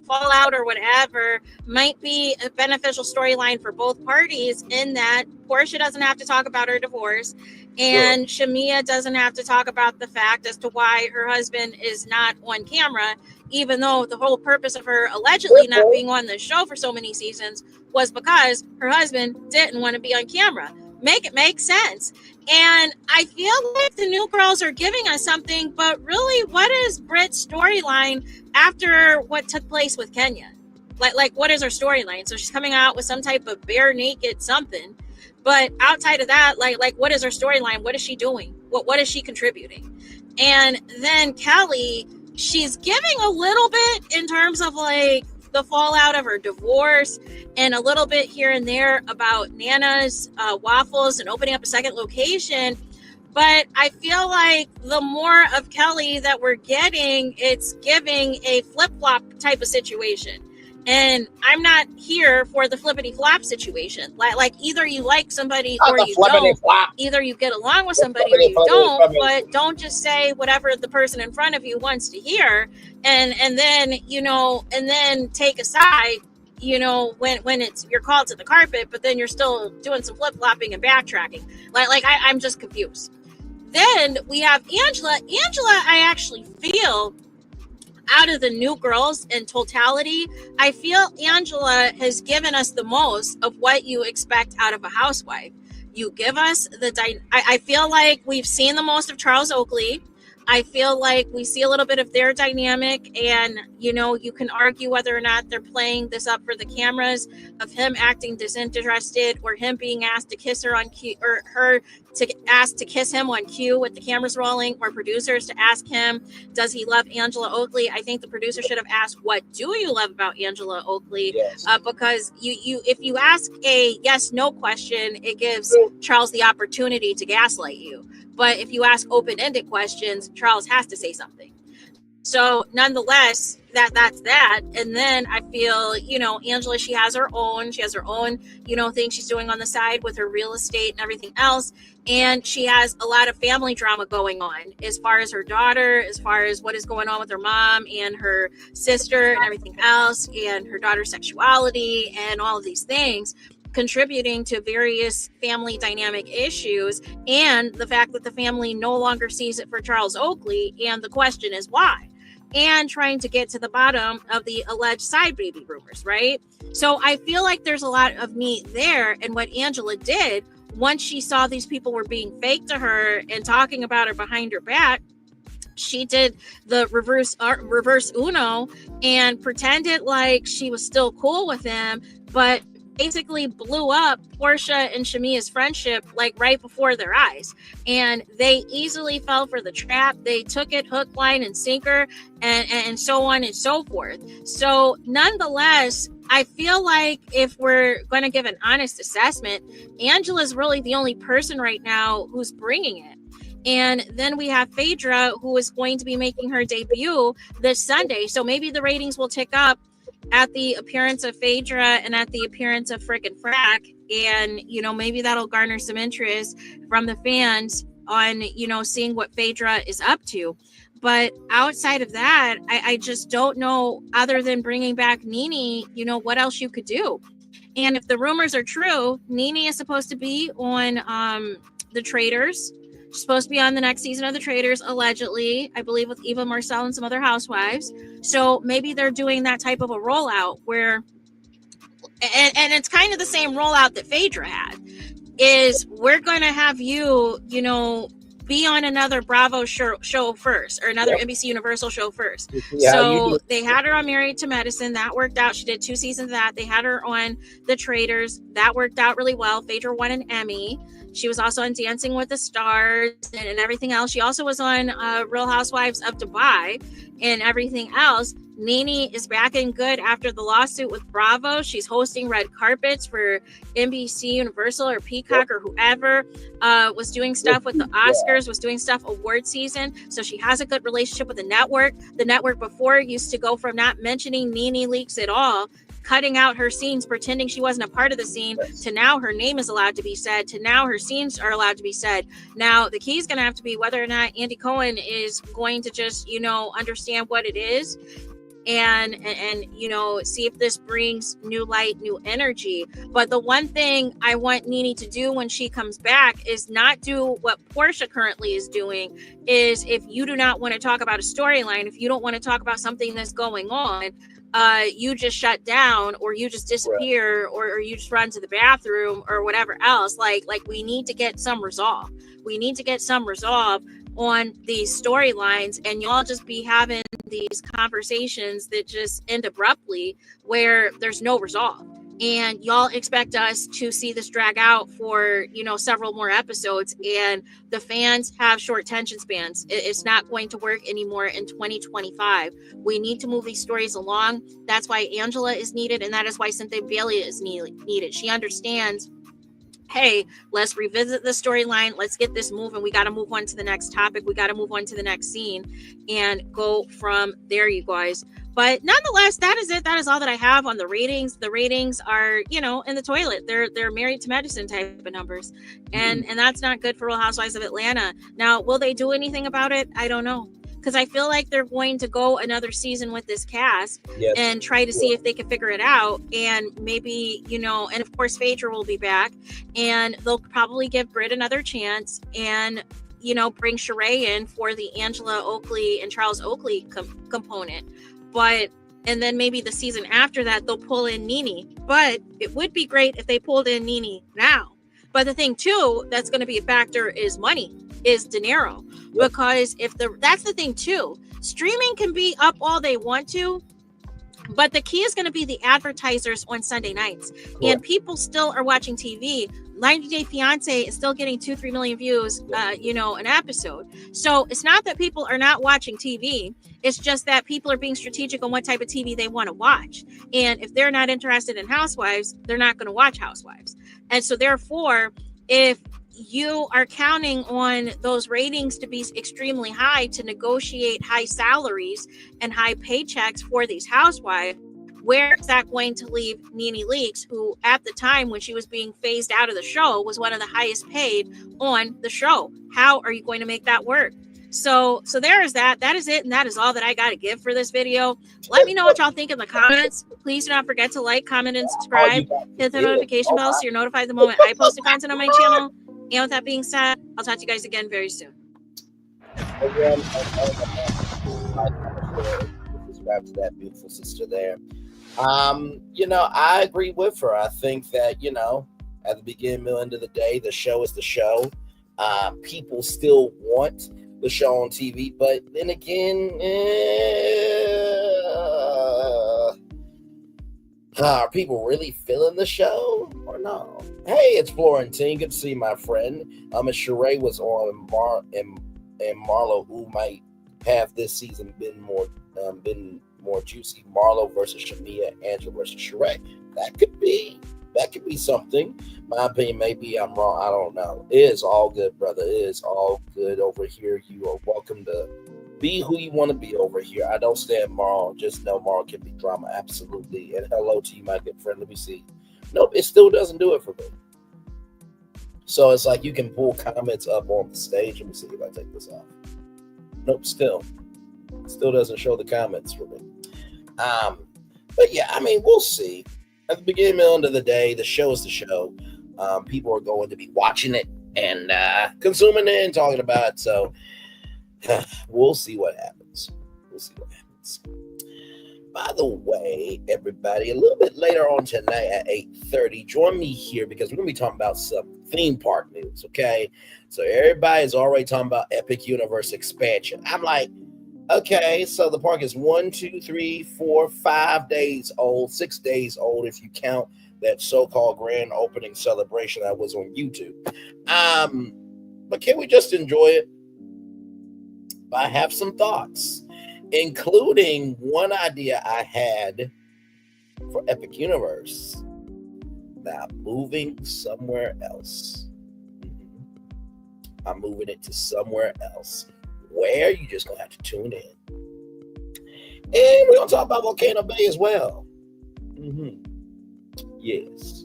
fallout or whatever might be a beneficial storyline for both parties, in that Portia doesn't have to talk about her divorce and Shamia doesn't have to talk about the fact as to why her husband is not on camera, even though the whole purpose of her allegedly not being on the show for so many seasons was because her husband didn't want to be on camera. Make it make sense. And I feel like the new girls are giving us something, but really, what is Britt's storyline after what took place with Kenya? Like what is her storyline? So she's coming out with some type of bare naked something, but outside of that, like what is her storyline? What is she doing? What is she contributing? And then Kelly, she's giving a little bit in terms of like the fallout of her divorce and a little bit here and there about Nana's waffles and opening up a second location. But I feel like the more of Kelly that we're getting, it's giving a flip-flop type of situation. And I'm not here for the flippity-flop situation. Like either you like somebody or you don't. Either you get along with somebody or you don't, but don't just say whatever the person in front of you wants to hear and then, and then take a side, when it's you're called to the carpet, but then you're still doing some flip-flopping and backtracking. I'm just confused. Then we have Angela. Angela, I actually feel, out of the new girls in totality, I feel Angela has given us the most of what you expect out of a housewife. You give us I feel like we've seen the most of Charles Oakley. I feel like we see a little bit of their dynamic, and you can argue whether or not they're playing this up for the cameras of him acting disinterested or him being asked to kiss her on cue, or her to ask to kiss him on cue with the cameras rolling, or producers to ask him, does he love Angela Oakley? I think the producer should have asked, what do you love about Angela Oakley? Yes. Because you if you ask a yes/no question, it gives Charles the opportunity to gaslight you. But if you ask open-ended questions, Charles has to say something. So nonetheless, that's that. And then I feel, Angela, she has her own thing she's doing on the side with her real estate and everything else. And she has a lot of family drama going on as far as her daughter, as far as what is going on with her mom and her sister and everything else, and her daughter's sexuality and all of these things, contributing to various family dynamic issues, and the fact that the family no longer sees it for Charles Oakley, and the question is why, and trying to get to the bottom of the alleged side baby rumors, right? So I feel like there's a lot of meat there. And what Angela did once she saw these people were being fake to her and talking about her behind her back, she did the reverse Uno and pretended like she was still cool with him, but basically blew up Portia and Shamia's friendship like right before their eyes, and they easily fell for the trap. They took it hook, line, and sinker, and so on and so forth. So nonetheless, I feel like if we're going to give an honest assessment, Angela's really the only person right now who's bringing it. And then we have Phaedra, who is going to be making her debut this Sunday. So maybe the ratings will tick up at the appearance of Phaedra and at the appearance of frickin' Frack, and maybe that'll garner some interest from the fans on seeing what Phaedra is up to. But outside of that, I just don't know, other than bringing back Nene, what else you could do. And if the rumors are true, Nene is supposed to be on The Traitors. She's supposed to be on the next season of The Traitors, allegedly, I believe, with Eva Marcel and some other housewives. So maybe they're doing that type of a rollout where, and it's kind of the same rollout that Phaedra had, is we're going to have you, be on another Bravo show first, or another NBC Universal show first. Yeah, so they had her on Married to Medicine. That worked out. She did 2 seasons of that. They had her on The Traitors. That worked out really well. Phaedra won an Emmy. She was also on Dancing with the Stars and everything else. She also was on Real Housewives of Dubai and everything else. Nene is back and good after the lawsuit with Bravo. She's hosting red carpets for NBC Universal or Peacock or whoever, was doing stuff with the Oscars, was doing stuff award season. So she has a good relationship with the network. The network before used to go from not mentioning Nene Leakes at all, cutting out her scenes, pretending she wasn't a part of the scene, to now her name is allowed to be said, to now her scenes are allowed to be said. Now the key is going to have to be whether or not Andy Cohen is going to just understand what it is and see if this brings new light, new energy. But the one thing I want Nene to do when she comes back is not do what Portia currently is doing. Is if you do not want to talk about a storyline, if you don't want to talk about something that's going on, you just shut down, or you just disappear, or you just run to the bathroom or whatever else. Like we need to get some resolve. We need to get some resolve on these storylines, and y'all just be having these conversations that just end abruptly where there's no resolve. And y'all expect us to see this drag out for, several more episodes, and the fans have short attention spans. It's not going to work anymore in 2025. We need to move these stories along. That's why Angela is needed, and that is why Cynthia Bailey is needed. She understands, hey, let's revisit the storyline. Let's get this moving. We got to move on to the next topic. We got to move on to the next scene and go from there, you guys. But nonetheless, that is it. That is all that I have on the ratings. The ratings are, in the toilet. They're Married to Medicine type of numbers. And that's not good for Real Housewives of Atlanta. Now, will they do anything about it? I don't know. Because I feel like they're going to go another season with this cast and try to see if they can figure it out. And maybe, and of course, Phaedra will be back. And they'll probably give Britt another chance and, bring Sheree in for the Angela Oakley and Charles Oakley component. And then maybe the season after that, they'll pull in Nene. But it would be great if they pulled in Nene now. But the thing, too, that's going to be a factor is money, is dinero. Because that's the thing, too. Streaming can be up all they want to, but the key is going to be the advertisers on Sunday nights. Cool. And people still are watching TV. 90 Day Fiance is still getting 2-3 million views, an episode. So it's not that people are not watching TV. It's just that people are being strategic on what type of TV they want to watch. And if they're not interested in Housewives, they're not going to watch Housewives. And so therefore, if you are counting on those ratings to be extremely high to negotiate high salaries and high paychecks for these housewives, where is that going to leave Nene Leakes, who at the time when she was being phased out of the show was one of the highest paid on the show? How are you going to make that work? So there is that. That is it, and that is all that I got to give for this video. Let me know what y'all think in the comments. Please do not forget to like, comment, and subscribe. Hit the notification bell so you're notified the moment I post the content on my channel. And with that being said, I'll talk to you guys again very soon. Subscribe to that beautiful sister there. I agree with her. I think that, at the beginning, middle, end of the day, the show is the show. People still want the show on TV, but then again, are people really feeling the show or no? Hey, it's Florentine. Good to see you, my friend. If Sheree was on and Marlo, who might have this season been more juicy? Marlo versus Shamia, Angela versus Sheree. That could be something. My opinion, maybe I'm wrong. I don't know. It is all good, brother. It is all good over here. You are welcome to Be who you want to be over here. I don't stand Marl. Just know Marl can be drama. Absolutely. And hello to you, my good friend. Let me see. Nope, it still doesn't do it for me. So it's like you can pull comments up on the stage. Let me see if I take this off. Nope, still doesn't show the comments for me. But yeah, I mean, we'll see. At the beginning and end of the day, the show is the show. People are going to be watching it and consuming it and talking about it. So we'll see what happens. By the way, everybody, a little bit later on tonight at 8:30, join me here because we're going to be talking about some theme park news, okay? So everybody's already talking about Epic Universe expansion. I'm like, okay, so the park is 1, 2, 3, 4, 5 days old, 6 days old if you count that so-called grand opening celebration that was on YouTube. But can we just enjoy it? I have some thoughts, including one idea I had for Epic Universe. Now, moving somewhere else. I'm moving it to somewhere else. Where? You just going to have to tune in. And we're going to talk about Volcano Bay as well. Yes.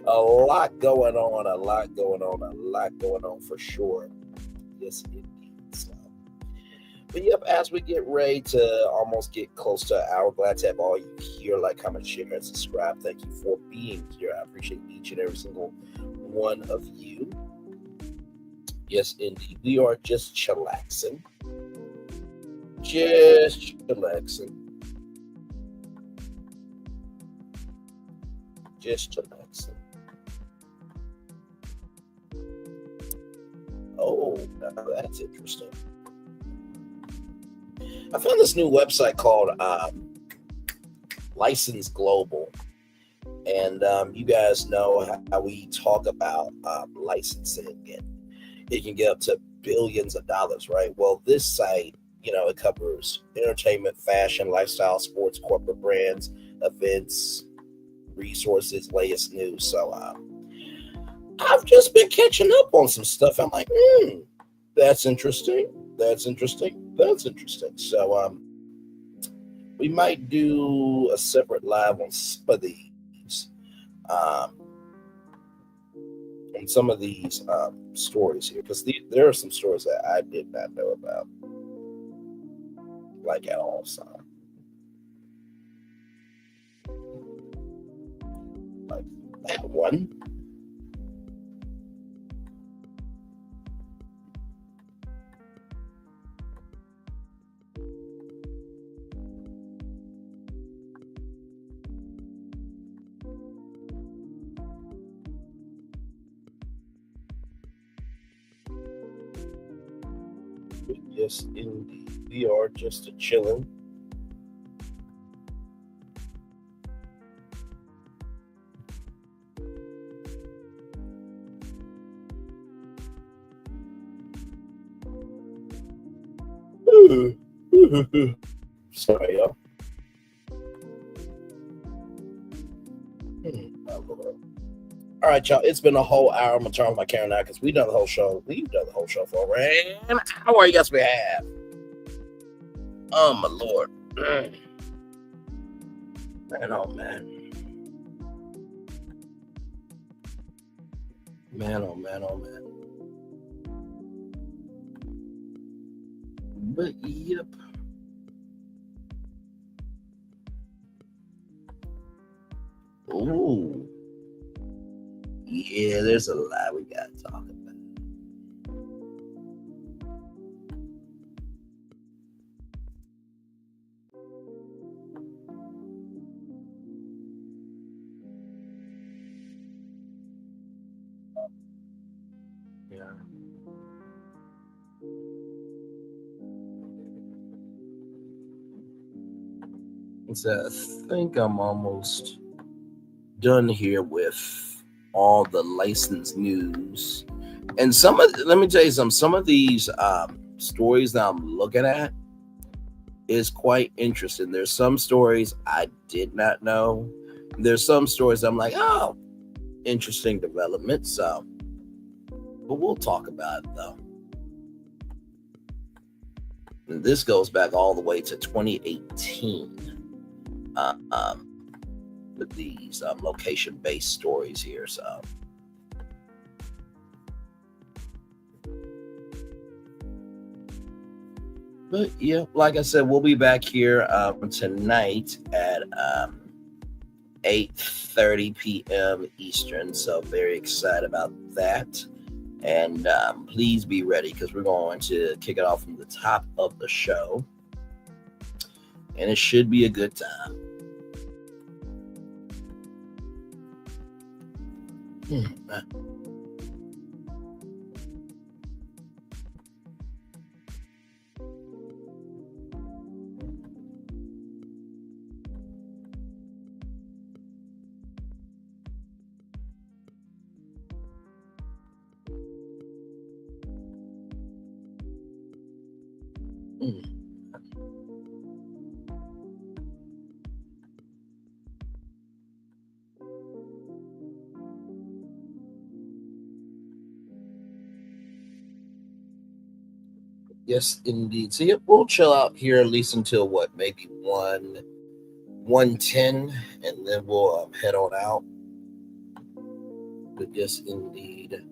A lot going on for sure. Yes, indeed. So, but yep, as we get ready to almost get close to an hour, glad to have all you here. Like, comment, share, and subscribe. Thank you for being here. I appreciate each and every single one of you. Yes, indeed. We are just chillaxing. Oh, now that's interesting. I found this new website called License Global. And you guys know how we talk about licensing, and it can get up to billions of dollars, right? Well, this site, it covers entertainment, fashion, lifestyle, sports, corporate brands, events, resources, latest news. So I've just been catching up on some stuff. I'm like, that's interesting. So we might do a separate live on some of these. On some of these stories here, because there are some stories that I did not know about, like at all. So, like that one. Yes, indeed. We are just a chilling. Sorry, y'all. All right, y'all. It's been a whole hour. I'm gonna turn off my camera now because we've done the whole show. We've done the whole show for over an hour. Yes, we have. Oh my Lord. Man, oh man. Man, oh man, oh man. But yep. Ooh. Yeah, there's a lot we gotta talk about. Yeah. So I think I'm almost done here with all the licensed news, and let me tell you some of these stories that I'm looking at is quite interesting. There's some stories I did not know. There's some stories I'm like, oh, interesting development. So but we'll talk about it though. And this goes back all the way to 2018 with these location-based stories here. So, but yeah, like I said, we'll be back here tonight at 8:30 p.m. Eastern. So very excited about that. And please be ready because we're going to kick it off from the top of the show. And it should be a good time. Yes, indeed. So we'll chill out here at least until what, maybe 1:10, and then we'll head on out. But yes, indeed.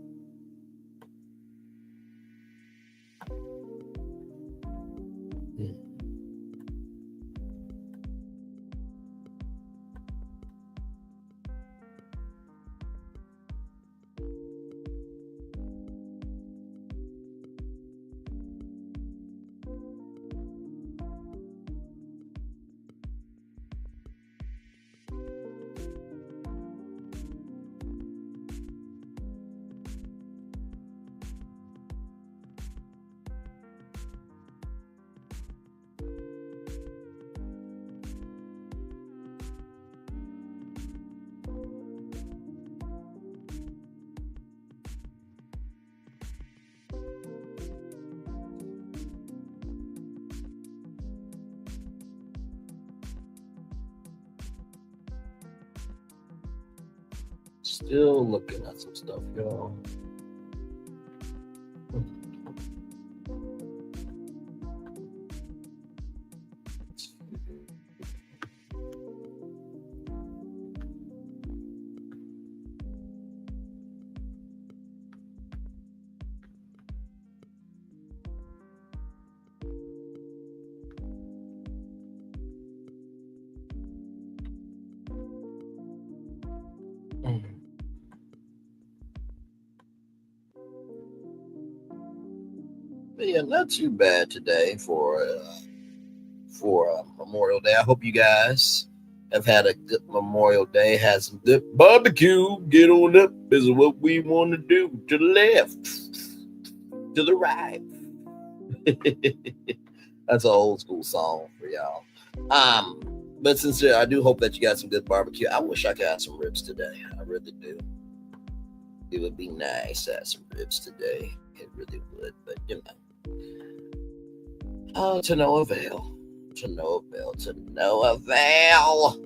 Still looking at some stuff, y'all. But yeah, not too bad today for Memorial Day. I hope you guys have had a good Memorial Day, had some good barbecue. Get on up is what we want to do. To the left, to the right. That's an old school song for y'all. But sincerely, I do hope that you got some good barbecue. I wish I could have some ribs today. I really do. It would be nice to have some ribs today. It really would, but you know. Oh, to no avail. To no avail. To no avail.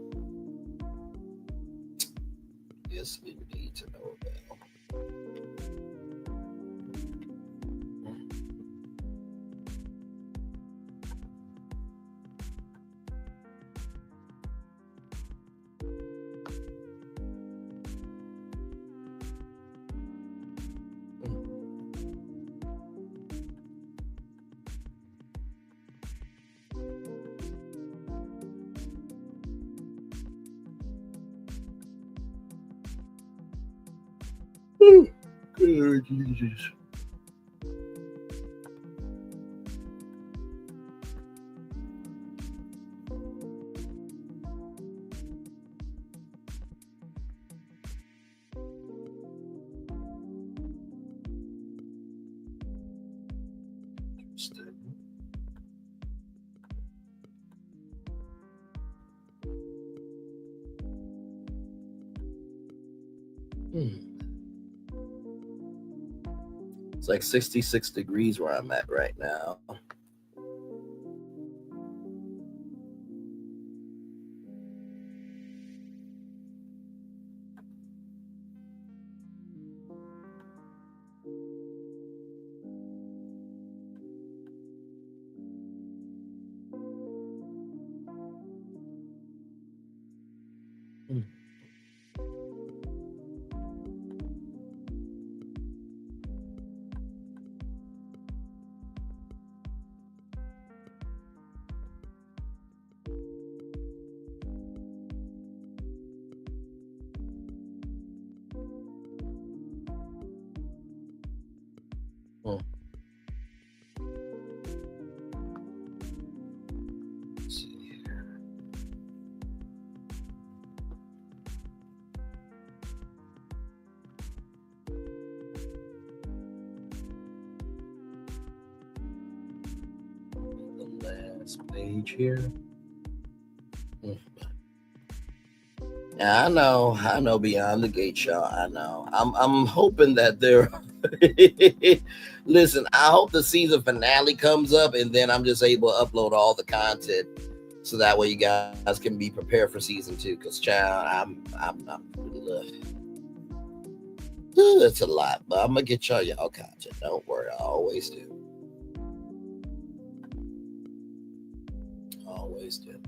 Yes, indeed, to no avail. Good Lord Jesus. It's like 66 degrees where I'm at right now. Let's see here. The last page here. Yeah, I know Beyond the Gate, y'all. I know. I'm hoping that they're listen, I hope the season finale comes up and then I'm just able to upload all the content so that way you guys can be prepared for season 2. Because child, I'm really it's a lot, but I'm gonna get y'all content. Don't worry, I always do. Always do.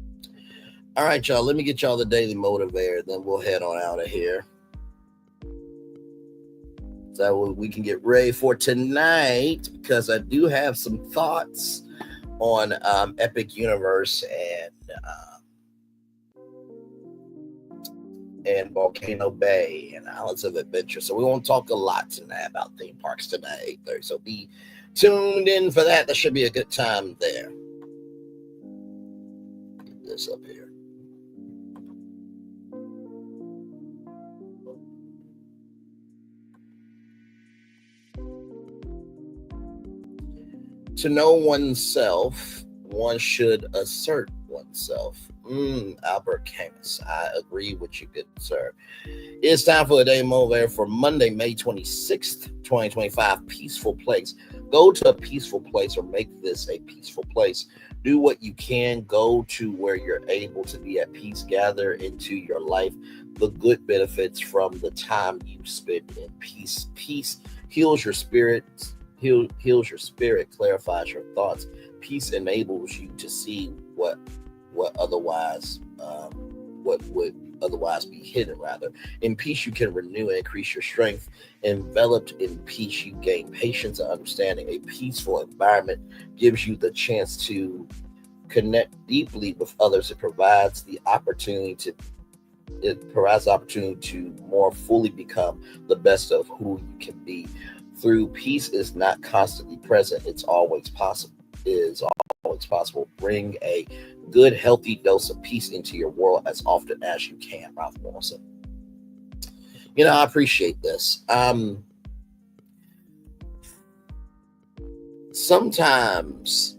All right, y'all. Let me get y'all the daily motivator, then we'll head on out of here. So we can get ready for tonight, because I do have some thoughts on Epic Universe and Volcano Bay and Islands of Adventure. So we won't talk a lot tonight about theme parks tonight at 8:30. So be tuned in for that. That should be a good time there. Get this up here. To know oneself, one should assert oneself. Albert Camus. I agree with you, good sir. It's time for a day motivator for Monday, May 26th, 2025. Peaceful place. Go to a peaceful place or make this a peaceful place. Do what you can. Go to where you're able to be at peace. Gather into your life the good benefits from the time you spend in peace. Peace heals your spirit. Heals your spirit, clarifies your thoughts. Peace enables you to see what would otherwise be hidden, rather. In peace, you can renew and increase your strength. Enveloped in peace, you gain patience and understanding. A peaceful environment gives you the chance to connect deeply with others. It provides the opportunity to more fully become the best of who you can be. Through peace is not constantly present. It's always possible. Bring a good, healthy dose of peace into your world as often as you can. Ralph Morrison. I appreciate this. Sometimes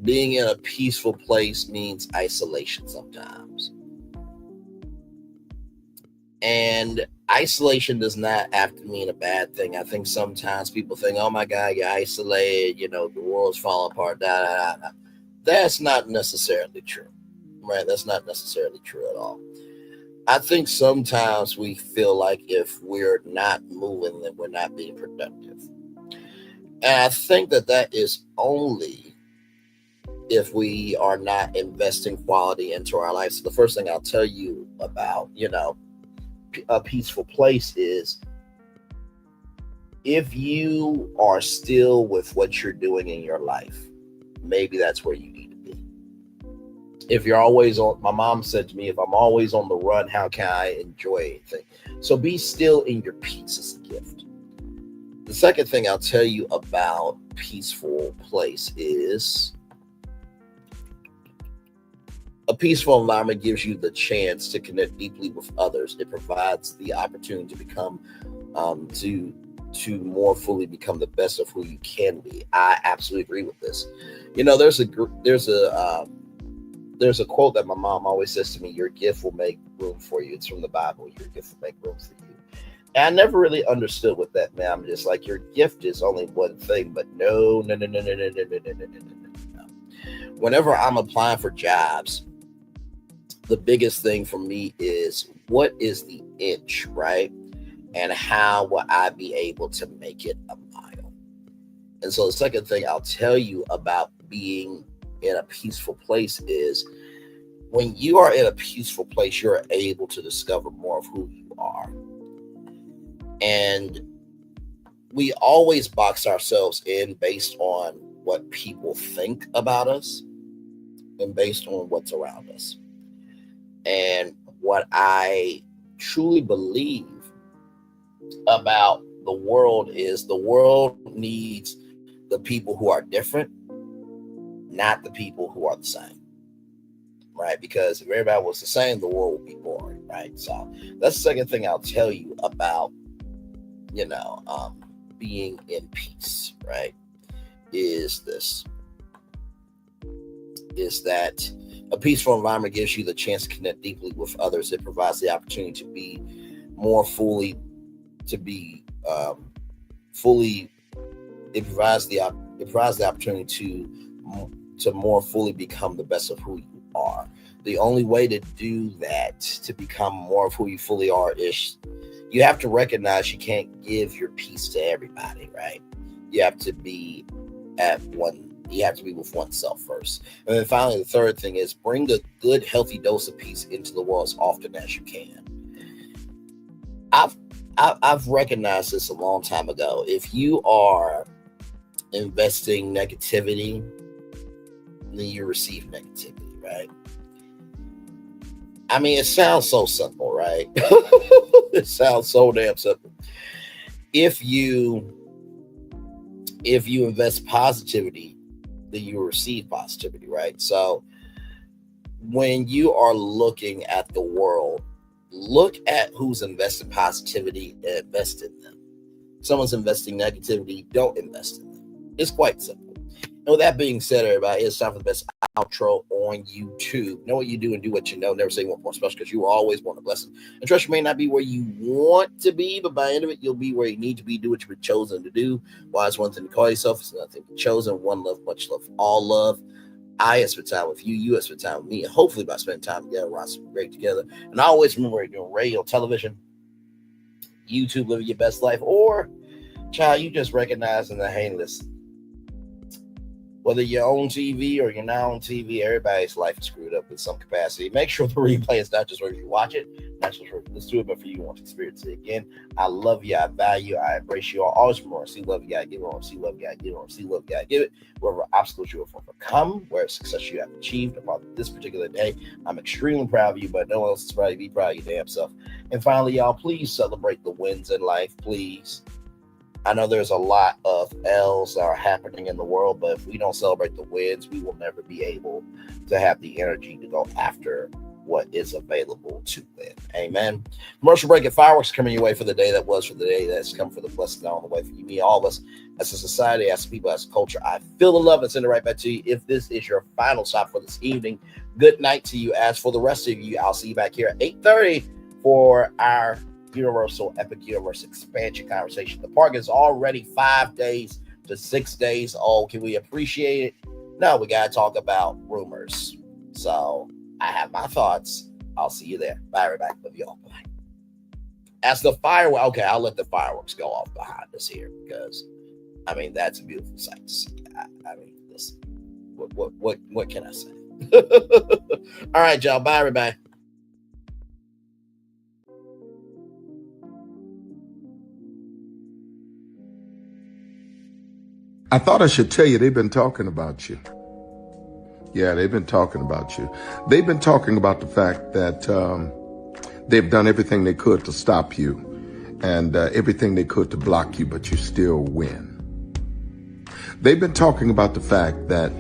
being in a peaceful place means isolation sometimes. And isolation does not have to mean a bad thing. I think sometimes people think, oh my God, you're isolated, the world's falling apart. That's not necessarily true, right? That's not necessarily true at all. I think sometimes we feel like if we're not moving, then we're not being productive. And I think that is only if we are not investing quality into our lives. So the first thing I'll tell you about, a peaceful place is if you are still with what you're doing in your life, maybe that's where you need to be. If you're always on, my mom said to me, if I'm always on the run, how can I enjoy anything? So be still in your peace is a gift. The second thing I'll tell you about peaceful place is a peaceful environment gives you the chance to connect deeply with others. It provides the opportunity to become, to more fully become the best of who you can be. I absolutely agree with this. There's a quote that my mom always says to me: "Your gift will make room for you." It's from the Bible. Your gift will make room for you. And I never really understood what that meant. I'm just like, your gift is only one thing, but no. Whenever I'm applying for jobs, the biggest thing for me is what is the inch, right? And how will I be able to make it a mile? And so the second thing I'll tell you about being in a peaceful place is when you are in a peaceful place, you're able to discover more of who you are. And we always box ourselves in based on what people think about us and based on what's around us. And what I truly believe about the world is the world needs the people who are different, not the people who are the same. Right? Because if everybody was the same, the world would be boring, right? So that's the second thing I'll tell you about, being in peace, right? Is that a peaceful environment gives you the chance to connect deeply with others. It provides the opportunity to be more fully, it provides the opportunity to more fully become the best of who you are. The only way to do that, to become more of who you fully are, is you have to recognize you can't give your peace to everybody, right? You have to be with oneself first. And then finally, the third thing is bring a good, healthy dose of peace into the world as often as you can. I've recognized this a long time ago. If you are investing negativity, then you receive negativity, right? I mean, it sounds so simple, right? It sounds so damn simple. If you invest positivity, then you receive positivity, right? So when you are looking at the world, look at who's investing positivity and invest in them. If someone's investing negativity, don't invest in them. It's quite simple. And with that being said, everybody, it's time for the best outro on YouTube. Know what you do and do what you know. Never say one more special, because you will always want a blessing. And trust, you may not be where you want to be, but by the end of it, you'll be where you need to be. Do what you've been chosen to do. Why it's one thing to call yourself, it's another thing to be chosen. One love, much love, all love. I have spent time with you. You have spent time with me. And hopefully by spending time together, we're great together. And I always remember you're doing radio, television, YouTube, living your best life, or, child, you just recognizing that, hey, listen, whether you're on TV or you're not on TV, everybody's life is screwed up in some capacity. Make sure the replay is not just where you watch it, not just where you listen to it, but for you want to experience it again. I love you. I value you. I embrace you all. Always remember, see love, you gotta give it. See love, you gotta give it. See love, you gotta give it. Wherever obstacles you have overcome, where success you have achieved upon this particular day, I'm extremely proud of you, but no one else is proud of you. Be proud of your damn self. And finally, y'all, please celebrate the wins in life, please. I know there's a lot of L's that are happening in the world, but if we don't celebrate the wins, we will never be able to have the energy to go after what is available to win. Amen. Commercial break and fireworks coming your way for the day that was, for the day that's come, for the blessing on the way for you, me, all of us, as a society, as people, as a culture. I feel the love and send it right back to you. If this is your final stop for this evening, good night to you. As for the rest of you, I'll see you back here at 8:30 for our Universal Epic Universe expansion conversation. The park is already 5 days to 6 days old. Can we appreciate it? No, we got to talk about rumors. So I have my thoughts. I'll see you there. Bye, everybody. Love you all. Bye. As the fireworks, okay, I'll let the fireworks go off behind us here, because I mean, that's a beautiful sight to see. I mean, listen, what can I say? All right, y'all. Bye, everybody. I thought I should tell you, they've been talking about you. Yeah, they've been talking about you. They've been talking about the fact that they've done everything they could to stop you and everything they could to block you, but you still win. They've been talking about the fact that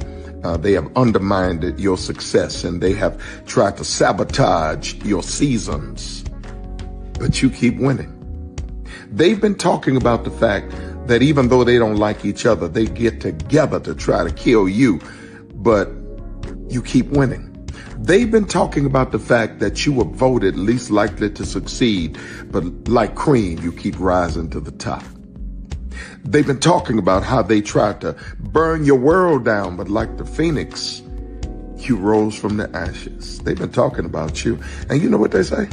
they have undermined your success and they have tried to sabotage your seasons, but you keep winning. They've been talking about the fact that even though they don't like each other, they get together to try to kill you, but you keep winning. They've been talking about the fact that you were voted least likely to succeed, but like cream, you keep rising to the top. They've been talking about how they tried to burn your world down, but like the phoenix, you rose from the ashes. They've been talking about you. And you know what they say?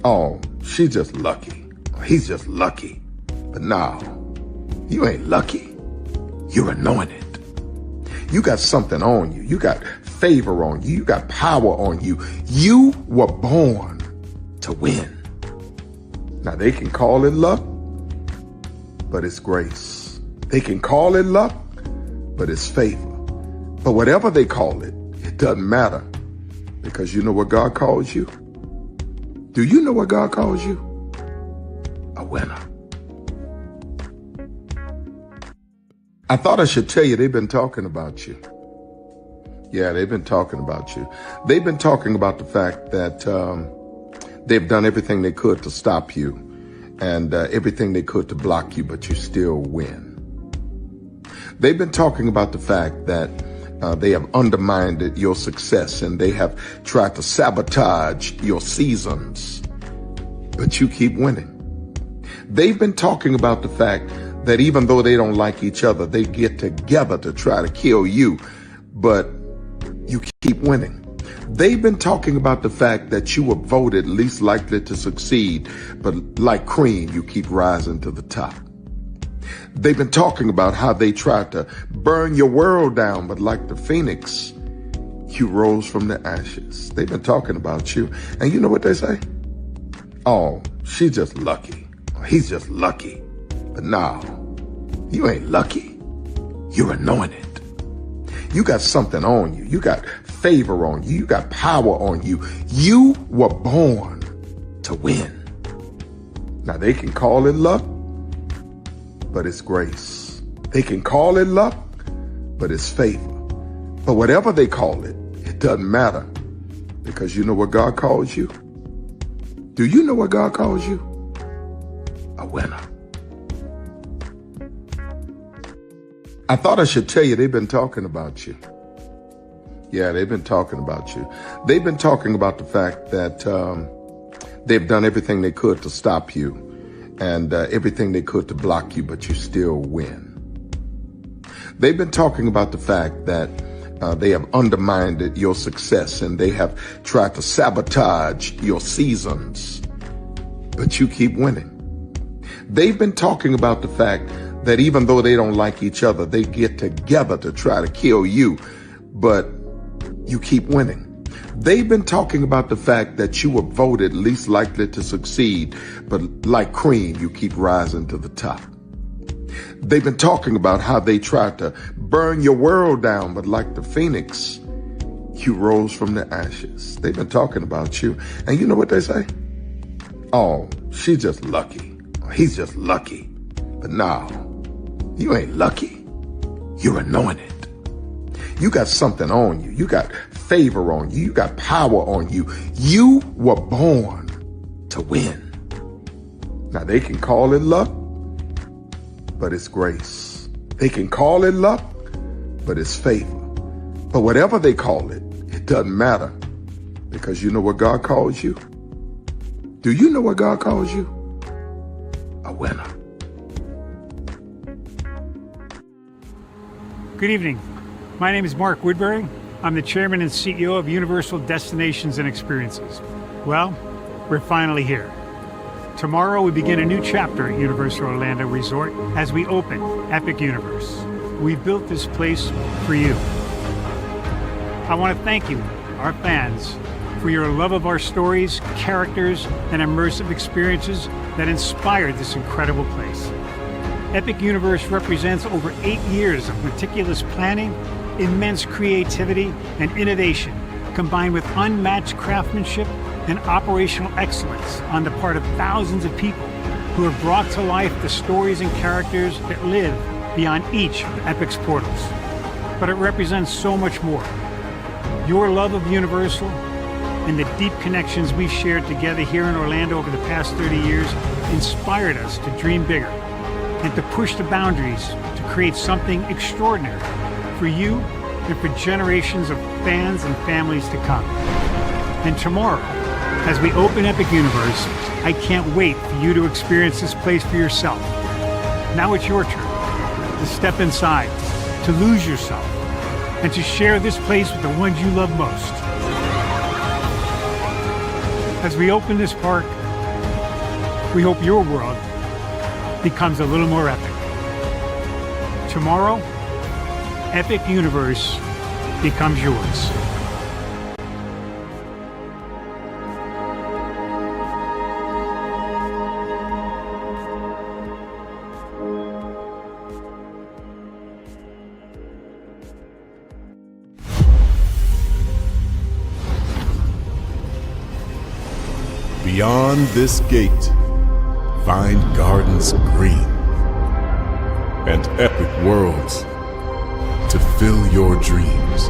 Oh, she's just lucky. He's just lucky. But no, you ain't lucky. You're anointed. You got something on you. You got favor on you. You got power on you. You were born to win. Now they can call it luck, but it's grace. They can call it luck, but it's favor. But whatever they call it, it doesn't matter, because you know what God calls you? Do you know what God calls you? A winner. I thought I should tell you they've been talking about you. Yeah, they've been talking about you. They've been talking about the fact that they've done everything they could to stop you and everything they could to block you, but you still win. They've been talking about the fact that they have undermined your success and they have tried to sabotage your seasons, but you keep winning. They've been talking about the fact that even though they don't like each other, they get together to try to kill you, but you keep winning. They've been talking about the fact that you were voted least likely to succeed, but like cream, you keep rising to the top. They've been talking about how they tried to burn your world down, but like the phoenix, you rose from the ashes. They've been talking about you, and you know what they say? Oh, she's just lucky. He's just lucky. But no, you ain't lucky. You're anointed. You got something on you. You got favor on you. You got power on you. You were born to win. Now they can call it luck, but it's grace. They can call it luck, but it's favor. But whatever they call it, it doesn't matter, because you know what God calls you? Do you know what God calls you? A winner. I thought I should tell you they've been talking about you. Yeah, they've been talking about you. They've been talking about the fact that they've done everything they could to stop you and everything they could to block you, but you still win. They've been talking about the fact that they have undermined your success and they have tried to sabotage your seasons, but you keep winning. They've been talking about the fact that even though they don't like each other, they get together to try to kill you, but you keep winning. They've been talking about the fact that you were voted least likely to succeed, but like cream, you keep rising to the top. They've been talking about how they tried to burn your world down, but like the phoenix, you rose from the ashes. They've been talking about you, and you know what they say? Oh, she's just lucky. He's just lucky. But no, you ain't lucky. You're anointed. You got something on you. You got favor on you. You got power on you. You were born to win. Now they can call it luck, but it's grace. They can call it luck, but it's favor. But whatever they call it, it doesn't matter, because you know what God calls you? Do you know what God calls you? A winner. Good evening. My name is Mark Woodbury. I'm the chairman and CEO of Universal Destinations and Experiences. Well, we're finally here. Tomorrow we begin a new chapter at Universal Orlando Resort as we open Epic Universe. We built this place for you. I want to thank you, our fans, for your love of our stories, characters, and immersive experiences that inspired this incredible place. Epic Universe represents over 8 years of meticulous planning, immense creativity, and innovation, combined with unmatched craftsmanship and operational excellence on the part of thousands of people who have brought to life the stories and characters that live beyond each of Epic's portals. But it represents so much more. Your love of Universal and the deep connections we've shared together here in Orlando over the past 30 years inspired us to dream bigger and to push the boundaries to create something extraordinary for you and for generations of fans and families to come. And tomorrow, as we open Epic Universe, I can't wait for you to experience this place for yourself. Now it's your turn to step inside, to lose yourself, and to share this place with the ones you love most. As we open this park, we hope your world becomes a little more epic. Tomorrow, Epic Universe becomes yours. Beyond this gate, find gardens green, and epic worlds to fill your dreams.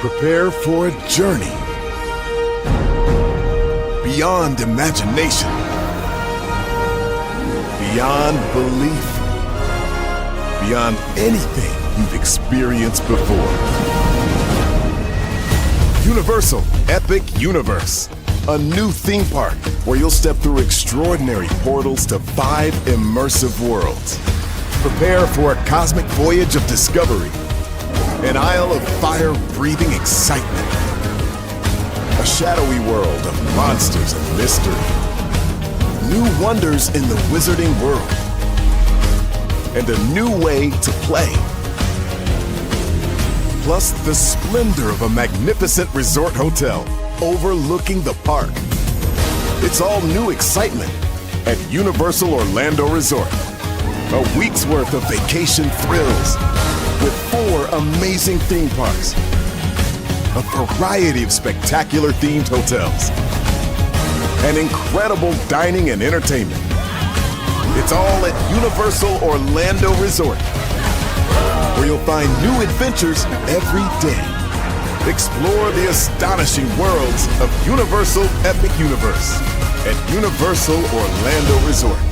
Prepare for a journey beyond imagination, beyond belief, beyond anything you've experienced before. Universal Epic Universe, a new theme park where you'll step through extraordinary portals to 5 immersive worlds. Prepare for a cosmic voyage of discovery, an isle of fire-breathing excitement, a shadowy world of monsters and mystery, new wonders in the wizarding world, and a new way to play. Plus the splendor of a magnificent resort hotel overlooking the park. It's all new excitement at Universal Orlando Resort. A week's worth of vacation thrills with 4 amazing theme parks, a variety of spectacular themed hotels, and incredible dining and entertainment. It's all at Universal Orlando Resort, where you'll find new adventures every day. Explore the astonishing worlds of Universal Epic Universe at Universal Orlando Resort.